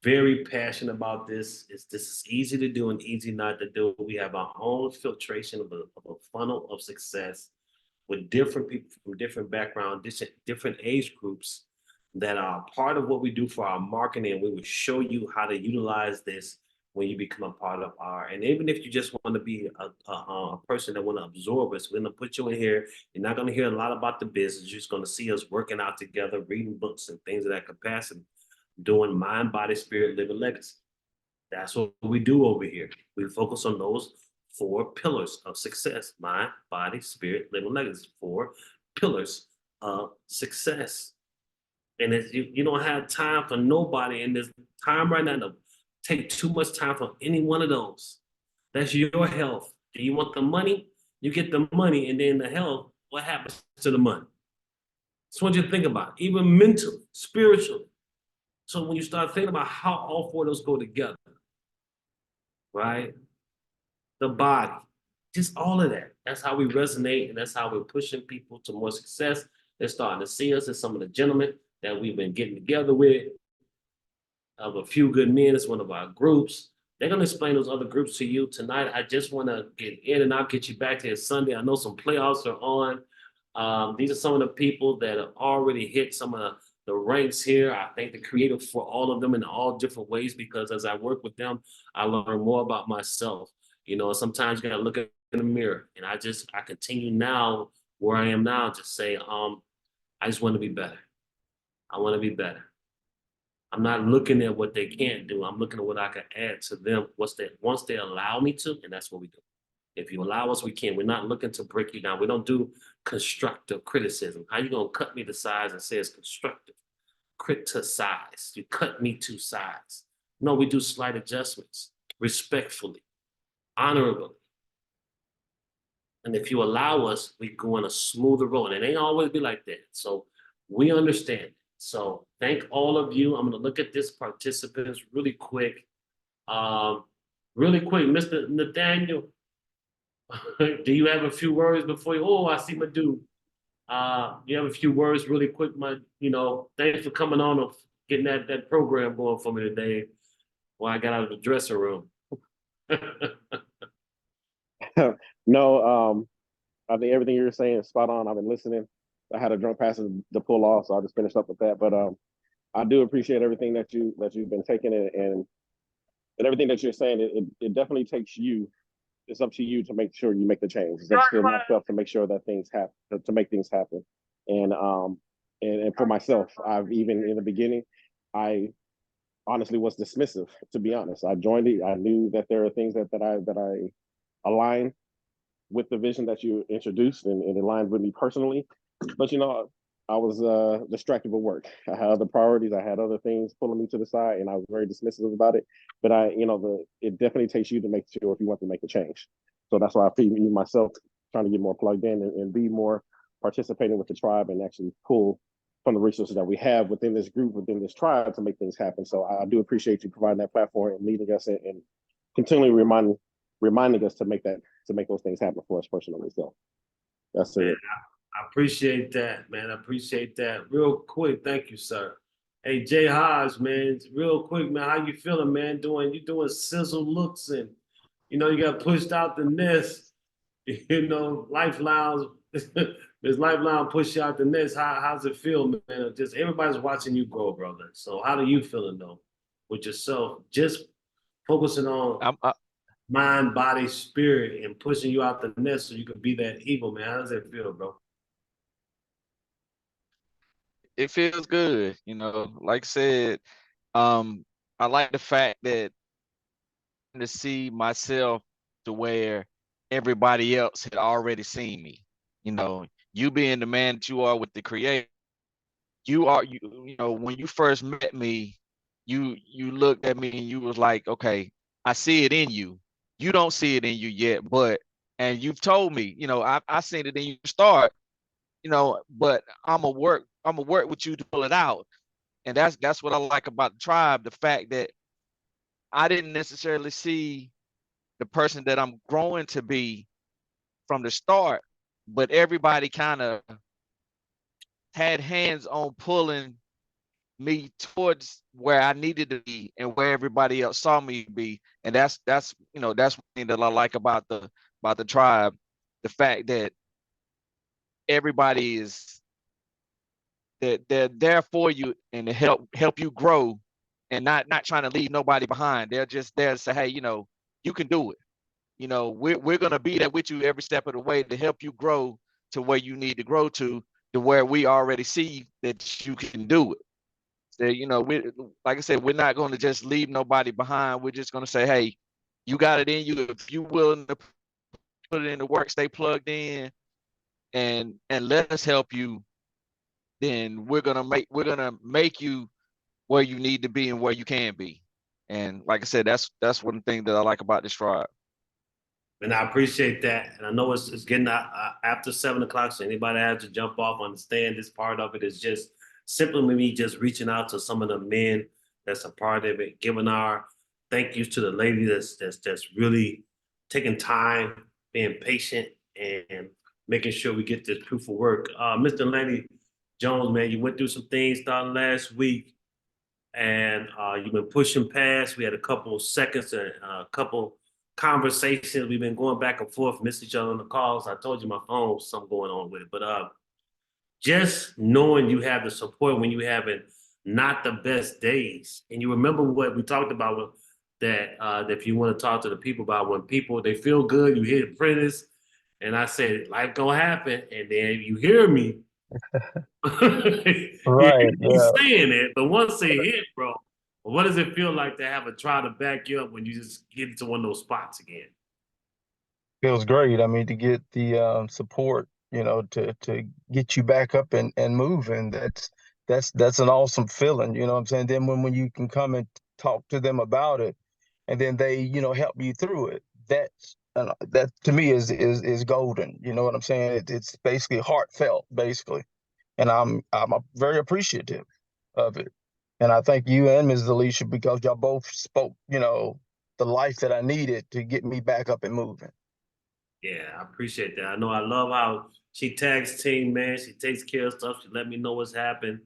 Very passionate about this. This is easy to do and easy not to do. We have our own filtration of a funnel of success with different people from different backgrounds, different age groups that are part of what we do for our marketing. We will show you how to utilize this when you become a part of our. And even if you just want to be a person that want to absorb us, we're going to put you in here. You're not going to hear a lot about the business. You're just going to see us working out together, reading books and things of that capacity, doing mind, body, spirit, living legacy. That's what we do over here. We focus on those 4 pillars of success: mind, body, spirit, living legacy. 4 pillars of success. And if you don't have time for nobody, and there's time right now to take too much time for any one of those. That's your health. Do you want the money? You get the money, and then the health, what happens to the money? Just want you to think about it, even mentally, spiritually. So when you start thinking about how all 4 of those go together, right? The body, just all of that. That's how we resonate, and that's how we're pushing people to more success. They're starting to see us as some of the gentlemen that we've been getting together with. Of A Few Good Men is one of our groups. They're going to explain those other groups to you tonight. I just want to get in, and I'll get you back to it Sunday. I know some playoffs are on. These are some of the people that have already hit some of the ranks here. I thank the creator for all of them in all different ways, because as I work with them, I learn more about myself. You know, sometimes you got to look in the mirror, and I continue now where I am now, just say, I just want to be better. I want to be better. I'm not looking at what they can't do. I'm looking at what I can add to them. Once they allow me to, and that's what we do. If you allow us, we can. We're not looking to break you down. We don't do constructive criticism. How you gonna cut me to size and say it's constructive? Criticize. You cut me to size. No, we do slight adjustments, respectfully, honorably. And if you allow us, we go on a smoother road. And it ain't always be like that. So we understand. So thank all of you. I'm going to look at this participants really quick. Mr. Nathaniel, do you have a few words before you? Oh, I see my dude. You have a few words really quick, thanks for coming on and getting that program going for me today while I got out of the dressing room. No, I think everything you're saying is spot on. I've been listening. I had a drunk passage to pull off, so I'll just finish up with that. But I do appreciate everything that you've been taking, and everything that you're saying. It definitely takes you. It's up to you to make sure you make the change. It's up to myself to make sure that things happen, to make things happen. And for myself, I've even in the beginning, I honestly was dismissive, to be honest. I joined it. I knew that there are things that I align with the vision that you introduced, and it aligned with me personally. But I was distracted with work. I had other priorities. I had other things pulling me to the side, and I was very dismissive about it. But it definitely takes you to make sure if you want to make a change. So that's why I feel me myself trying to get more plugged in and be more participating with the tribe and actually pull from the resources that we have within this group, within this tribe, to make things happen. So I do appreciate you providing that platform and leading us and continually reminding us to make those things happen for us personally. So that's it. I appreciate that, man. I appreciate that. Real quick, thank you, sir. Hey, Jay Hodge, man, real quick, man, how you feeling, man? You doing sizzle looks and you got pushed out the nest. Lifeline, this lifeline push you out the nest. How's it feel, man? Just everybody's watching you grow, brother. So how do you feeling though with yourself? Just focusing on I'm, mind, body, spirit, and pushing you out the nest so you can be that eagle, man. How does that feel, bro? it feels good, like I said, I like the fact that to see myself to where everybody else had already seen me. You being the man that you are with the creator, when you first met me, you looked at me and you was like, okay, I see it in you. You don't see it in you yet, and you've told me, I seen it in you start, but I'm gonna work with you to pull it out. And that's what I like about the tribe, the fact that I didn't necessarily see the person that I'm growing to be from the start, but everybody kind of had hands on pulling me towards where I needed to be and where everybody else saw me be. And that's one thing that I like about the tribe, the fact that everybody is that they're there for you and to help you grow and not trying to leave nobody behind. They're just there to say, hey, you can do it. We're gonna be there with you every step of the way to help you grow to where you need to grow to where we already see that you can do it. So, we like I said, we're not gonna just leave nobody behind. We're just gonna say, hey, you got it in you. If you willing to put it in the work, stay plugged in and let us help you, then we're gonna make you where you need to be and where you can be. And like I said, that's one thing that I like about this tribe. And I appreciate that. And I know it's getting after 7 o'clock, so anybody has to jump off. Understand this part of it is just simply me just reaching out to some of the men that's a part of it, giving our thank yous to the lady that's really taking time, being patient, and making sure we get this proof of work. Mr. Lenny Jones, man, you went through some things starting last week, and you've been pushing past. We had a couple seconds and a couple conversations. We've been going back and forth, missed each other on the calls. I told you my phone was something going on with it, but just knowing you have the support when you having not the best days, and you remember what we talked about with that if you want to talk to the people about when people they feel good, you hear apprentice, and I said life gonna happen, and then you hear me. You hear Right. me Yeah. saying it, but once they hit, bro, what does it feel like to have a try to back you up when you just get into one of those spots again? Feels great. I mean, to get the support, to get you back up and moving. That's an awesome feeling. You know what I'm saying? Then when you can come and talk to them about it, and then they, help you through it. That to me is golden. You know what I'm saying? It's basically heartfelt, basically, and I'm very appreciative of it. And I thank you and Ms. Alicia because y'all both spoke, the life that I needed to get me back up and moving. Yeah, I appreciate that. I know I love how she tags team, man. She takes care of stuff. She let me know what's happened.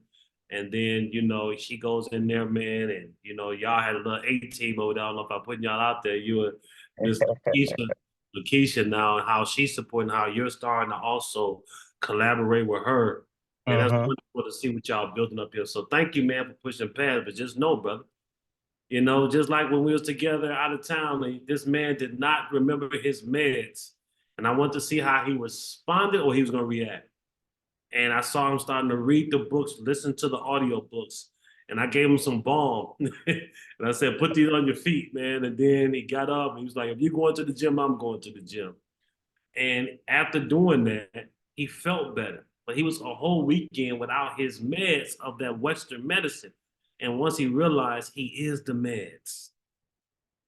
And then, she goes in there, man, and y'all had a little A team over there. I don't know if I'm putting y'all out there. You and Miss Lakeisha now, and how she's supporting, how you're starting to also collaborate with her. Man, that's Hmm. wonderful to see what y'all building up here. So thank you, man, for pushing past. But just know, brother, just like when we was together out of town, this man did not remember his meds. And I want to see how he responded or he was going to react. And I saw him starting to read the books, listen to the audio books. And I gave him some balm. And I said, put these on your feet, man. And then he got up and he was like, if you're going to the gym, I'm going to the gym. And after doing that, he felt better. But he was a whole weekend without his meds of that Western medicine. And once he realized he is the meds,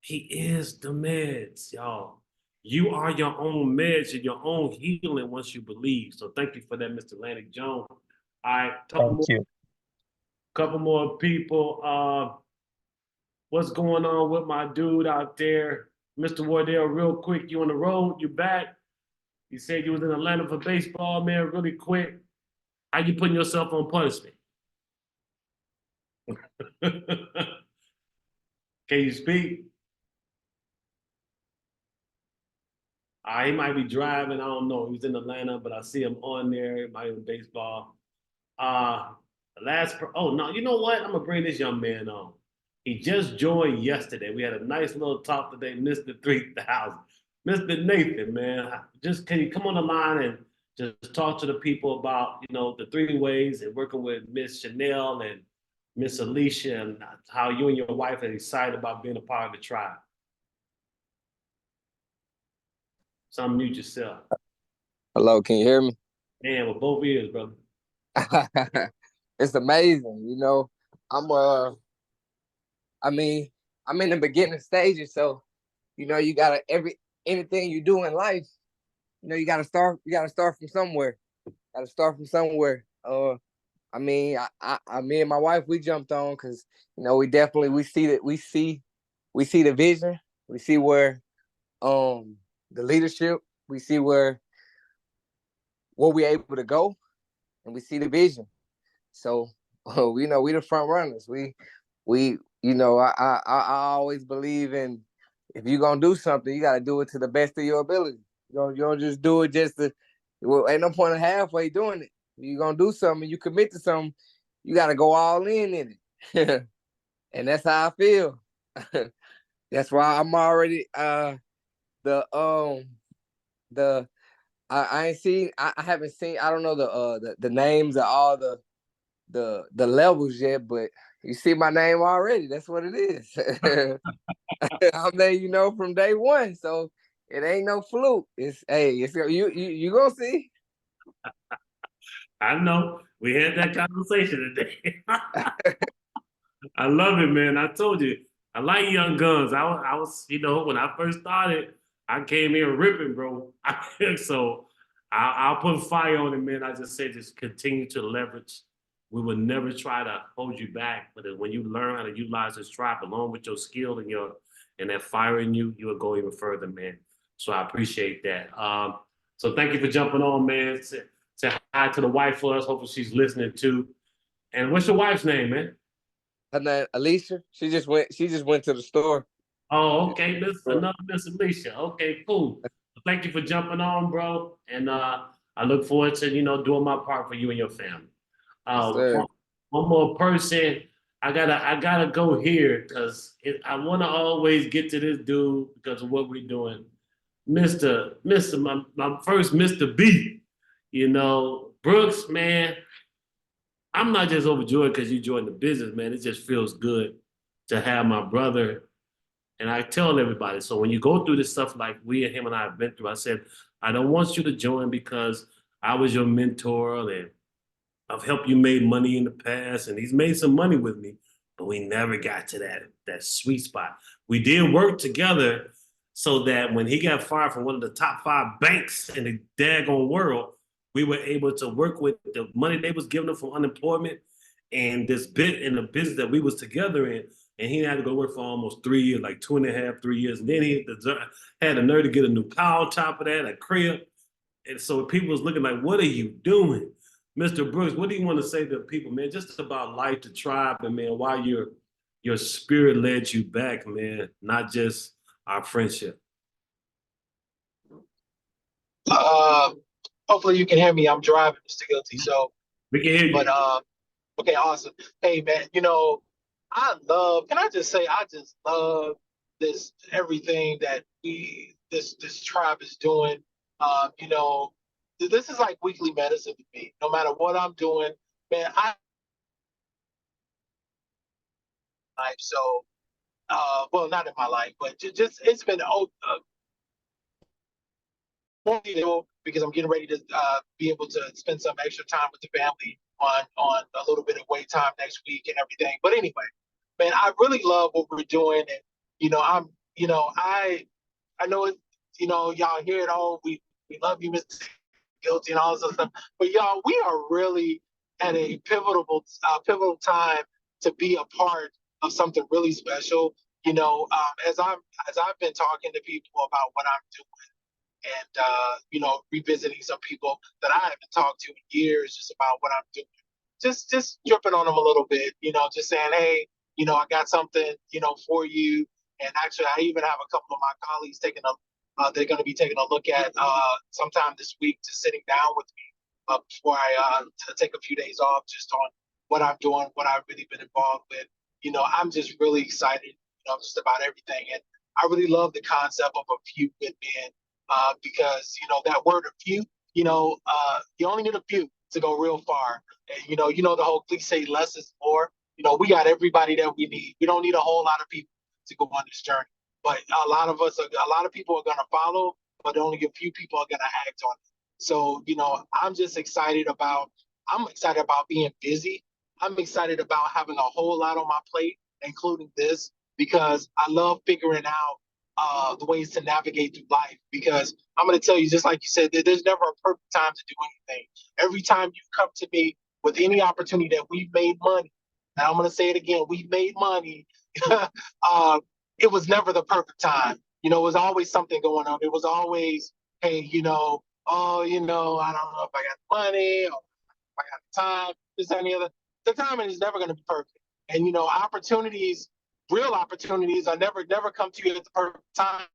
he is the meds, y'all. You are your own meds and your own healing once you believe. So thank you for that, Mr. Atlantic Jones. All right, Thank you. couple more people. What's going on with my dude out there? Mr. Wardell, real quick, you on the road, you back. You said you was in Atlanta for baseball, man, really quick. How you putting yourself on punishment? Can you speak? He might be driving. I don't know. He's in Atlanta, but I see him on there. He might be baseball. Uh, oh no, you know what? I'm gonna bring this young man on. He just joined yesterday. We had a nice little talk today, Mr. 3000. Mr. Nathan, man, just can you come on the line and just talk to the people about, the three ways and working with Miss Chanel and Miss Alicia and how you and your wife are excited about being a part of the tribe. So unmute yourself. Hello, can you hear me? Man, with both ears, brother. It's amazing, I'm in the beginning stages, so you gotta anything you do in life, you gotta start from somewhere. Gotta start from somewhere. Me and my wife, we jumped on because we see that we see the vision, we see where the leadership, we see where we're able to go, and we see the vision. So we the front runners. I always believe in, if you're gonna do something, you gotta do it to the best of your ability. You don't just do it just to, well, ain't no point in halfway doing it. If you're gonna do something, you commit to something, you gotta go all in it. And that's how I feel. That's why I'm already I haven't seen, I don't know the names of all the levels yet, but you see my name already. That's what it is. I'm letting you know from day one, so it ain't no fluke. It's you gonna see. I know. We had that conversation today. I love it, man. I told you, I like young guns. I was, when I first started, I came in ripping, bro. So I'll put fire on it, man. I just say just continue to leverage. We will never try to hold you back, but when you learn how to utilize this trap along with your skill and that fire in you, you will go even further, man. So I appreciate that. So thank you for jumping on, man. Say hi to the wife for us. Hopefully she's listening too. And what's your wife's name, man? Her name Alicia. She just went to the store. Oh, okay. Another Miss Alicia. Okay, cool. Thank you for jumping on, bro. And I look forward to, doing my part for you and your family. Yes, one more person. I gotta go here because I want to always get to this dude because of what we're doing. Mr. My first Mr. B. Brooks, man. I'm not just overjoyed because you joined the business, man. It just feels good to have my brother. And I tell everybody, so when you go through this stuff like him and I have been through, I said, I don't want you to join because I was your mentor and I've helped you make money in the past, and he's made some money with me, but we never got to that sweet spot. We did work together so that when he got fired from one of the top 5 banks in the daggone world, we were able to work with the money they was giving him for unemployment and this bit in the business that we was together in. And he had to go work for almost 3 years, like 2.5, 3 years. And then he had the nerve to get a new car on top of that, a crib. And so people was looking like, what are you doing? Mr. Brooks, what do you want to say to people, man? Just about life, the tribe, and man, why your spirit led you back, man, not just our friendship. Hopefully you can hear me. I'm driving, Mr. Guilty. So We can hear you. but okay, awesome. Hey man, can I just say I just love everything that this tribe is doing. This is like weekly medicine to me. No matter what I'm doing, man, so well, not in my life, but just it's been because I'm getting ready to be able to spend some extra time with the family on a little bit of wait time next week and everything. But anyway, man, I really love what we're doing, and I know it. Y'all hear it all. We love you, Mr. Guilty, and all this other stuff. But y'all, we are really at a pivotal time to be a part of something really special. As I've been talking to people about what I'm doing and revisiting some people that I haven't talked to in years just about what I'm doing. just dripping on them a little bit, just saying, hey, I got something, for you. And actually, I even have a couple of my colleagues they're going to be taking a look at sometime this week, just sitting down with me before I to take a few days off, just on what I'm doing, what I've really been involved with. I'm just really excited, just about everything. And I really love the concept of a few good men because, that word a few, you only need a few to go real far. And, the whole cliche, less is more. We got everybody that we need. We don't need a whole lot of people to go on this journey. But a lot of people are going to follow, but only a few people are going to act on it. So, I'm excited about being busy. I'm excited about having a whole lot on my plate, including this, because I love figuring out the ways to navigate through life. Because I'm going to tell you, just like you said, there's never a perfect time to do anything. Every time you come to me with any opportunity that we've made money, and I'm going to say it again, we've made money, it was never the perfect time. It was always something going on. It was always, hey, I don't know if I got money or if I got time, this, any other. The timing is never going to be perfect. And, real opportunities are never come to you at the perfect time.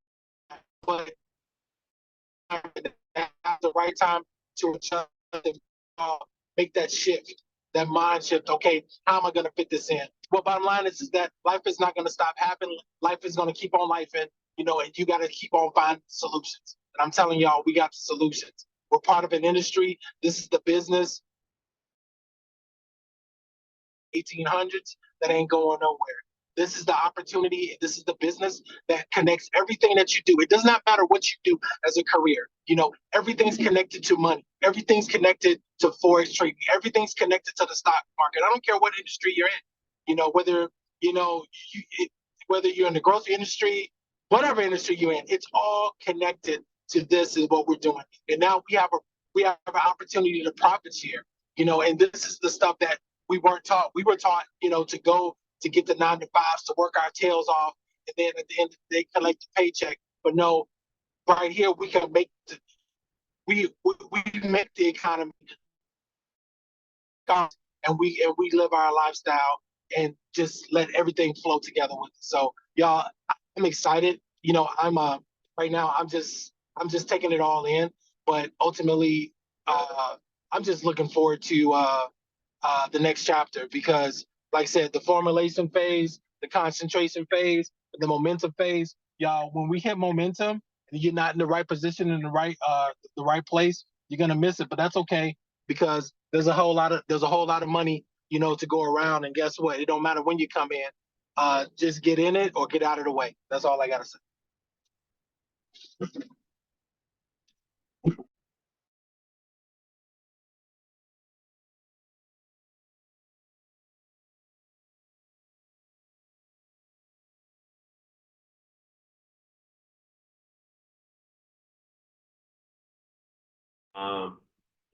But at the right time to adjust and make that shift, that mind shift. Okay, how am I going to fit this in? Well, bottom line is that life is not going to stop happening. Life is going to keep on lifing, and you got to keep on finding solutions. And I'm telling y'all, we got the solutions. We're part of an industry. This is the business. 1800s that ain't going nowhere. This is the opportunity. This is the business that connects everything that you do. It does not matter what you do as a career. Everything's connected to money. Everything's connected to forex trading. Everything's connected to the stock market. I don't care what industry you're in. Whether you're in the grocery industry, whatever industry you're in, it's all connected to this is what we're doing. And now we have an opportunity to profit here. And this is the stuff that we weren't taught. We were taught, to go to get the 9 to 5s, to work our tails off, and then at the end of the day, collect the paycheck. But no, right here we can make we make the economy, and we live our lifestyle and just let everything flow together with it. So y'all, I'm excited. I'm right now I'm just taking it all in. But ultimately, I'm just looking forward to the next chapter, because like I said, the formulation phase, the concentration phase, the momentum phase, y'all, when we hit momentum and you're not in the right position, in the right place, you're gonna miss it. But that's okay, because there's a whole lot of money, to go around. And guess what? It don't matter when you come in. Just get in it or get out of the way. That's all I gotta say.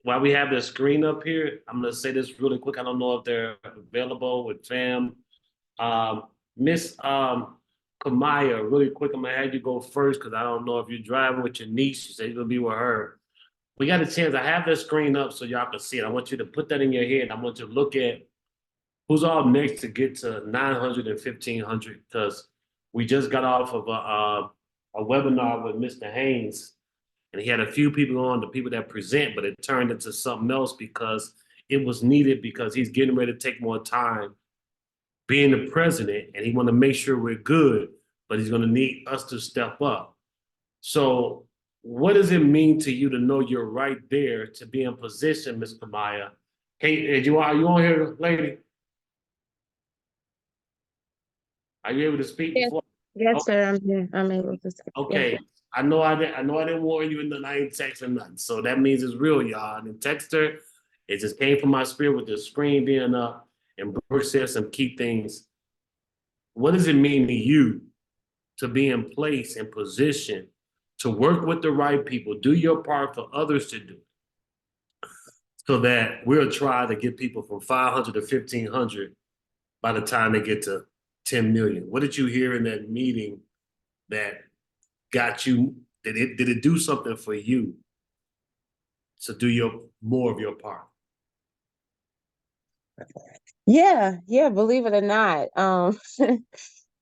While we have the screen up here, I'm gonna say this really quick. I don't know if they're available with fam. Miss Kamaya, really quick, I'm gonna have you go first because I don't know if you're driving with your niece. You said you're gonna be with her. We got a chance. I have the screen up so y'all can see it. I want you to put that in your head. I want you to look at who's all next to get to 900 and 1500, because we just got off of a webinar with Mr. Haynes. And he had a few people on, the people that present, but it turned into something else because it was needed, because he's getting ready to take more time being the president, and he want to make sure we're good, but he's going to need us to step up. So what does it mean to you to know you're right there to be in position, Ms. Kamaya? Hey, are you on here, lady? Are you able to speak? Yes, before? yes, sir. I'm here. I'm able to speak. Okay. Yes, I know I didn't warn you, and I ain't texting nothing. So that means it's real, y'all. I didn't text her. It just came from my spirit with the screen being up, and Brooke said some key things. What does it mean to you to be in place and position to work with the right people, do your part for others to do, so that we'll try to get people from 500 to 1500 by the time they get to 10 million? What did you hear in that meeting that got you? Did it do something for you to do more of your part? Yeah, believe it or not.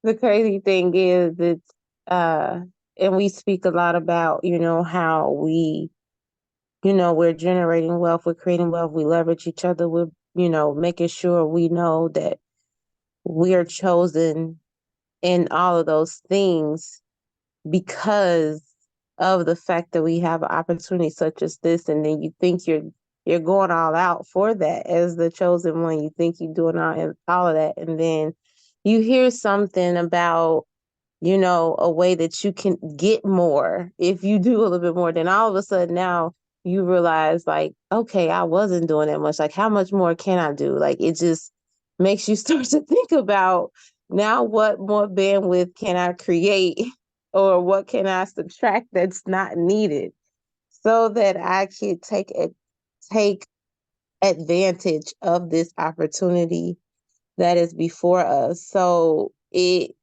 The crazy thing is it's and we speak a lot about, how we're generating wealth, we're creating wealth, we leverage each other, we're, making sure we know that we are chosen in all of those things because of the fact that we have an opportunity such as this, and then you think you're going all out for that as the chosen one. You think you're doing all of that, and then you hear something about a way that you can get more if you do a little bit more. Then all of a sudden now you realize, like, okay, I wasn't doing that much. Like, how much more can I do? Like, it just makes you start to think about, now what more bandwidth can I create or what can I subtract that's not needed so that I can take advantage of this opportunity that is before us. So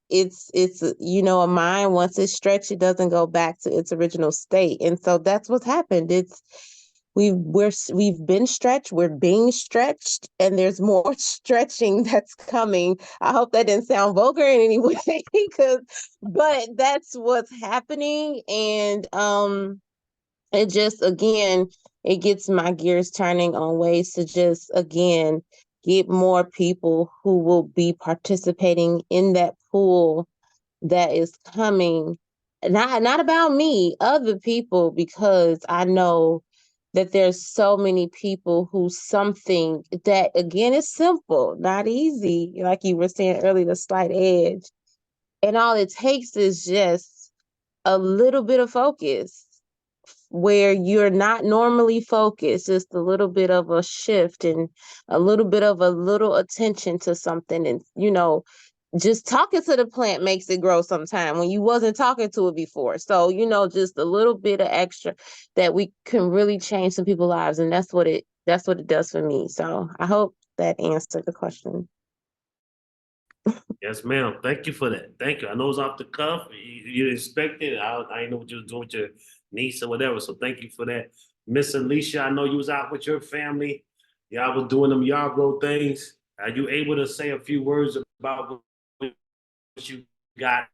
it's a mind, once it's stretched, it doesn't go back to its original state. And so that's what's happened. We've been stretched, we're being stretched, and there's more stretching that's coming. I hope that didn't sound vulgar in any way, but that's what's happening. And it just, again, it gets my gears turning on ways to just, again, get more people who will be participating in that pool that is coming. Not about me, other people, because I know that there's so many people who something that, again, is simple, not easy, like you were saying earlier, the slight edge. And all it takes is just a little bit of focus where you're not normally focused, just a little bit of a shift and a little attention to something. And, just talking to the plant makes it grow sometime when you wasn't talking to it before. So, just a little bit of extra that we can really change some people's lives. And that's what it does for me. So I hope that answered the question. Yes, ma'am. Thank you for that. Thank you. I know it's off the cuff. You didn't expect it. I didn't know what you was doing with your niece or whatever. So thank you for that. Miss Alicia, I know you was out with your family. Y'all was doing them Yarbrough things. Are you able to say a few words about what you got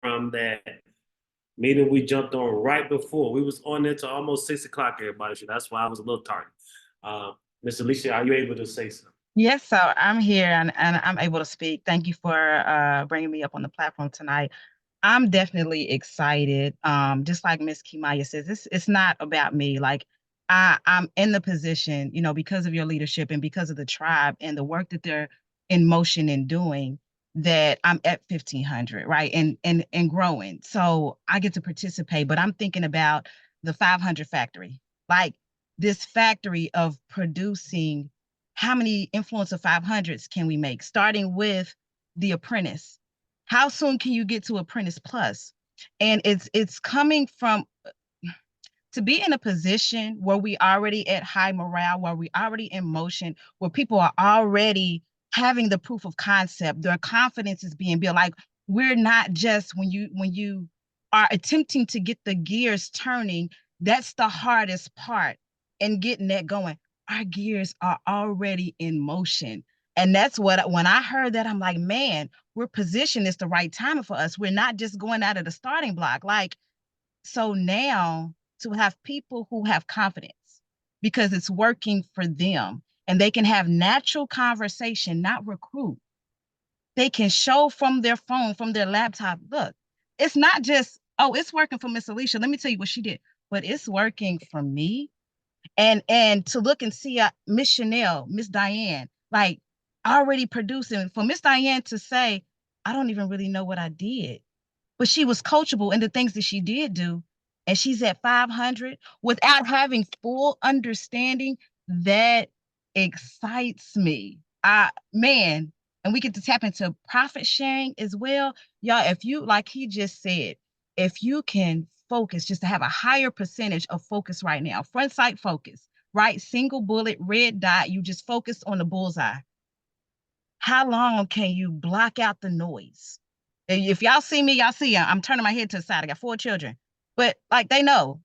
from that meeting we jumped on right before? We was on there till almost 6 o'clock, everybody. So that's why I was a little tardy. Miss Alicia, are you able to say something? Yes, so I'm here and I'm able to speak. Thank you for bringing me up on the platform tonight. I'm definitely excited. Just like Miss Kimaya says, it's not about me. Like I'm in the position, because of your leadership and because of the tribe and the work that they're in motion and doing, that I'm at 1,500, right? And growing. So I get to participate, but I'm thinking about the 500 factory, like this factory of producing. How many influencer 500s can we make? Starting with the apprentice. How soon can you get to Apprentice Plus? And it's coming from, to be in a position where we already at high morale, where we already in motion, where people are already having the proof of concept, their confidence is being built. Like, we're not just, when you are attempting to get the gears turning, that's the hardest part in getting that going. Our gears are already in motion. And that's when I heard that, I'm like, man, we're positioned, it's the right timing for us. We're not just going out of the starting block. Like, so now to have people who have confidence because it's working for them and they can have natural conversation, not recruit. They can show from their phone, from their laptop, look, it's not just, oh, it's working for Miss Alicia. Let me tell you what she did, but it's working for me. And to look and see Miss Chanel, Miss Diane, like already producing, for Miss Diane to say, I don't even really know what I did, but she was coachable in the things that she did do. And she's at 500 without having full understanding. That excites me. Man, and we get to tap into profit sharing as well. Y'all, if you, like he just said, if you can focus, just to have a higher percentage of focus right now, front sight focus, right? Single bullet, red dot, you just focus on the bullseye. How long can you block out the noise? If y'all see me, y'all see I'm turning my head to the side. I got 4 children, but like they know,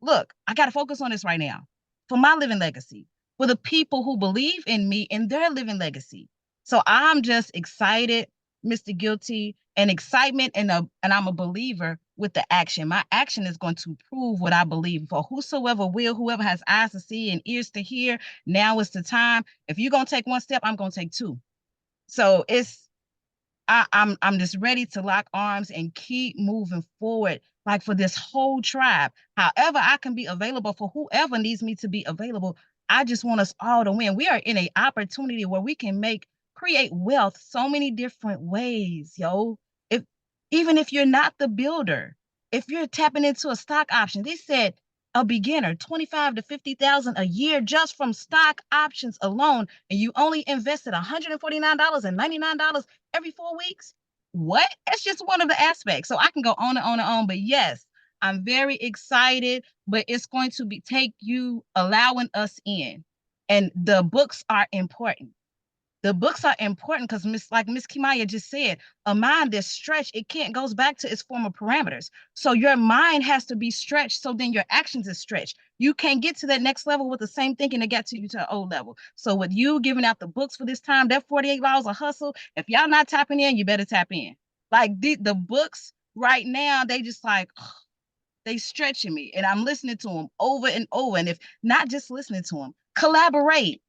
look, I got to focus on this right now for my living legacy, for the people who believe in me and their living legacy. So I'm just excited, Mr. Guilty, and excitement, and I'm a believer with the action. My action is going to prove what I believe. For whosoever will, whoever has eyes to see and ears to hear, now is the time. If you're gonna take one step, I'm gonna take two. So I'm just ready to lock arms and keep moving forward, like for this whole tribe. However, I can be available for whoever needs me to be available. I just want us all to win. We are in an opportunity where we can create wealth so many different ways, yo. If Even if you're not the builder, if you're tapping into a stock option, they said a beginner, 25 to 50,000 a year just from stock options alone, and you only invested $149.99 every 4 weeks. What? That's just one of the aspects. So I can go on and on and on. But yes, I'm very excited, but it's going to take you allowing us in. And the books are important. The books are important because like Miss Kimaya just said, a mind that's stretched, goes back to its former parameters. So your mind has to be stretched, so then your actions is stretched. You can't get to that next level with the same thinking that got to you to an old level. So with you giving out the books for this time, that 48 Laws of Hustle, if y'all not tapping in, you better tap in. Like the books right now, they just like, they stretching me, and I'm listening to them over and over. And if not just listening to them, collaborate.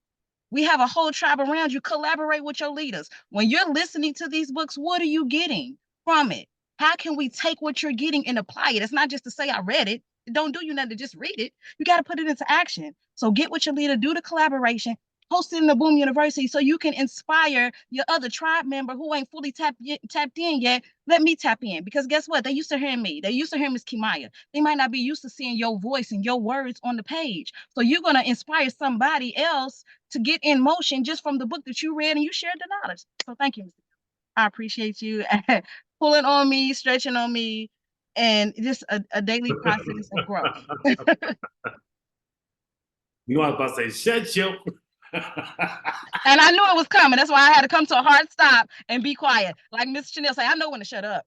We have a whole tribe around you. Collaborate with your leaders. When you're listening to these books, what are you getting from it? How can we take what you're getting and apply it? It's not just to say, I read it. It don't do you nothing to just read it. You got to put it into action. So get with your leader, do the collaboration, host it in the Boom University so you can inspire your other tribe member who ain't fully tapped in yet. Let me tap in, because guess what? They used to hear me. They used to hear Miss Kimaya. They might not be used to seeing your voice and your words on the page. So you're going to inspire somebody else to get in motion just from the book that you read and you shared the knowledge. So thank you, Mr. I appreciate you pulling on me, stretching on me, and just a daily process of growth. You want about to say, shut your. And I knew it was coming. That's why I had to come to a hard stop and be quiet. Like Miss Chanel say, I know when to shut up.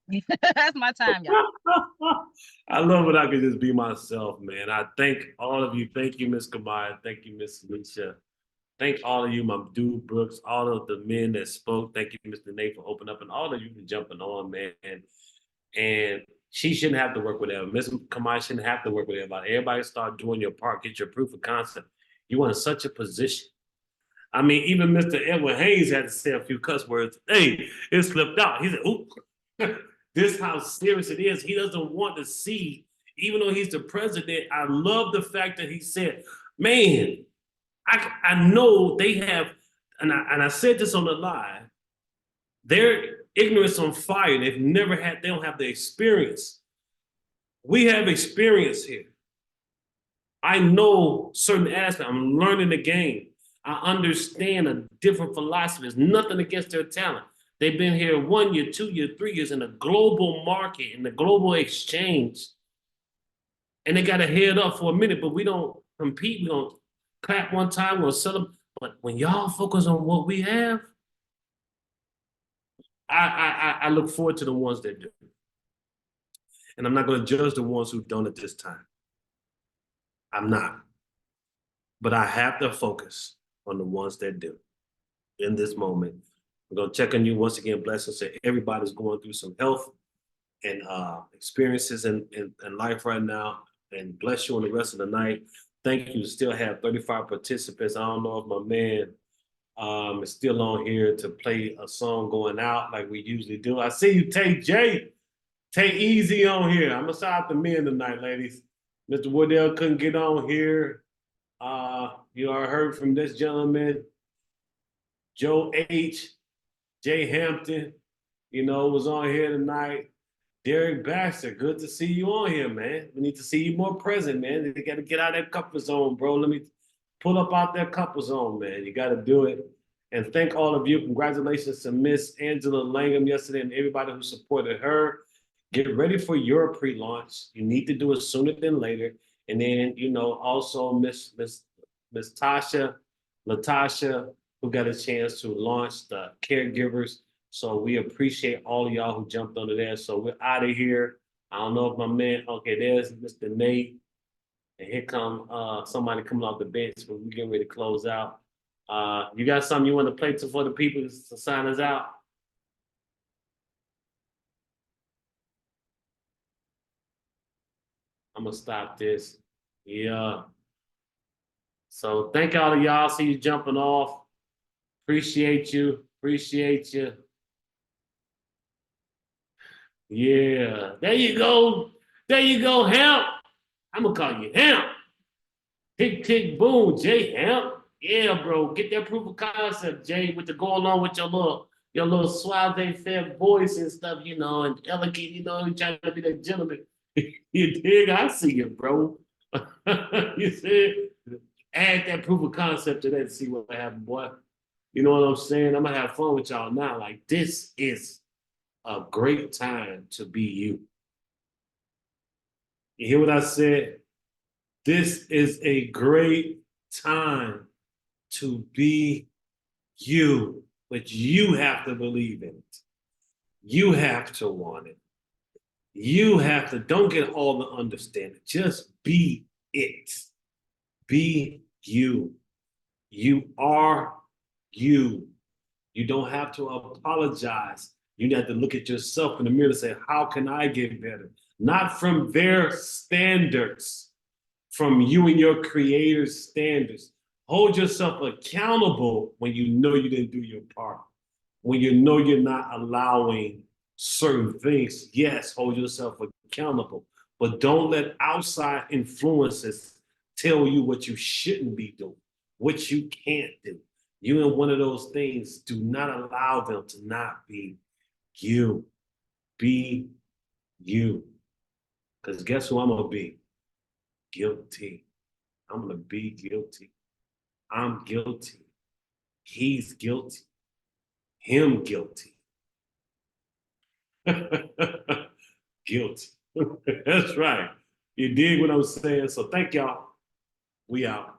That's my time, y'all. I love when I can just be myself, man. I thank all of you. Thank you, Miss Kamaya. Thank you, Miss Alicia. Thank all of you, my dude Brooks, all of the men that spoke. Thank you, Mr. Nate, for opening up, and all of you for jumping on, man. And she shouldn't have to work with everybody. Miss Kamaya shouldn't have to work with everybody. Everybody start doing your part, get your proof of concept. You are in such a position. I mean, even Mr. Edward Haynes had to say a few cuss words. Hey, it slipped out. He said, oop. This is how serious it is. He doesn't want to see, even though he's the president. I love the fact that he said, man, I know they have, and I said this on the live, their ignorance on fire. They don't have the experience. We have experience here. I know certain aspects. I'm learning the game. I understand a different philosophy. There's nothing against their talent. They've been here 1 year, 2 years, 3 years in the global market, in the global exchange. And they got to head up for a minute, but we don't compete. We don't clap one time, we'll sell them. But when y'all focus on what we have, I look forward to the ones that do. And I'm not going to judge the ones who don't at this time. I'm not. But I have to focus on the ones that do in this moment. We're going to check on you once again. Blessings to everybody's going through some health and experiences in life right now. And bless you on the rest of the night. Thank you. To still have 35 participants. I don't know if my man is still on here to play a song going out like we usually do. I see you, Tay J. Tay Easy on here. I'm going to shout out the men tonight, ladies. Mr. Woodell couldn't get on here. You all heard from this gentleman, Joe H., Jay Hampton, was on here tonight. Derek Baxter, good to see you on here, man. We need to see you more present, man. You got to get out of that comfort zone, bro. Let me pull up out that comfort zone, man. You got to do it. And thank all of you. Congratulations to Miss Angela Langham yesterday and everybody who supported her. Get ready for your pre-launch. You need to do it sooner than later. And then, also Miss Latasha, who got a chance to launch the Caregivers. So we appreciate all of y'all who jumped under there. So we're out of here. I don't know if my man, okay, there's Mr. Nate. And here come somebody coming off the bench, but we're getting ready to close out. You got something you want to play for the people to sign us out? I'm gonna stop this. Yeah. So thank all of y'all. See you jumping off. Appreciate you. Appreciate you. Yeah. There you go. There you go, Hemp. I'm gonna call you Hemp. Tick, tick, boom, Jay Hemp. Yeah, bro. Get that proof of concept, Jay, with the go along with your little suave fair voice and stuff, you know, and elegant, you know, you trying to be that gentleman. You dig? I see you, bro. You see? Add that proof of concept to that and see what happens, boy. You know what I'm saying? I'm gonna have fun with y'all now. Like, this is a great time to be you. You hear what I said? This is a great time to be you, but you have to believe in it. You have to want it. You have to, don't get all the understanding. Just be it. Be you. You are you. You don't have to apologize. You have to look at yourself in the mirror and say, how can I get better? Not from their standards, from you and your creator's standards. Hold yourself accountable when you know you didn't do your part. When you know you're not allowing certain things, yes, hold yourself accountable. But don't let outside influences tell you what you shouldn't be doing, what you can't do. You in one of those things, do not allow them to not be you. Be you. Because guess who I'm going to be? Guilty. I'm going to be guilty. I'm guilty. He's guilty. Him guilty. Guilty. That's right. You dig what I'm saying? So thank y'all. We out.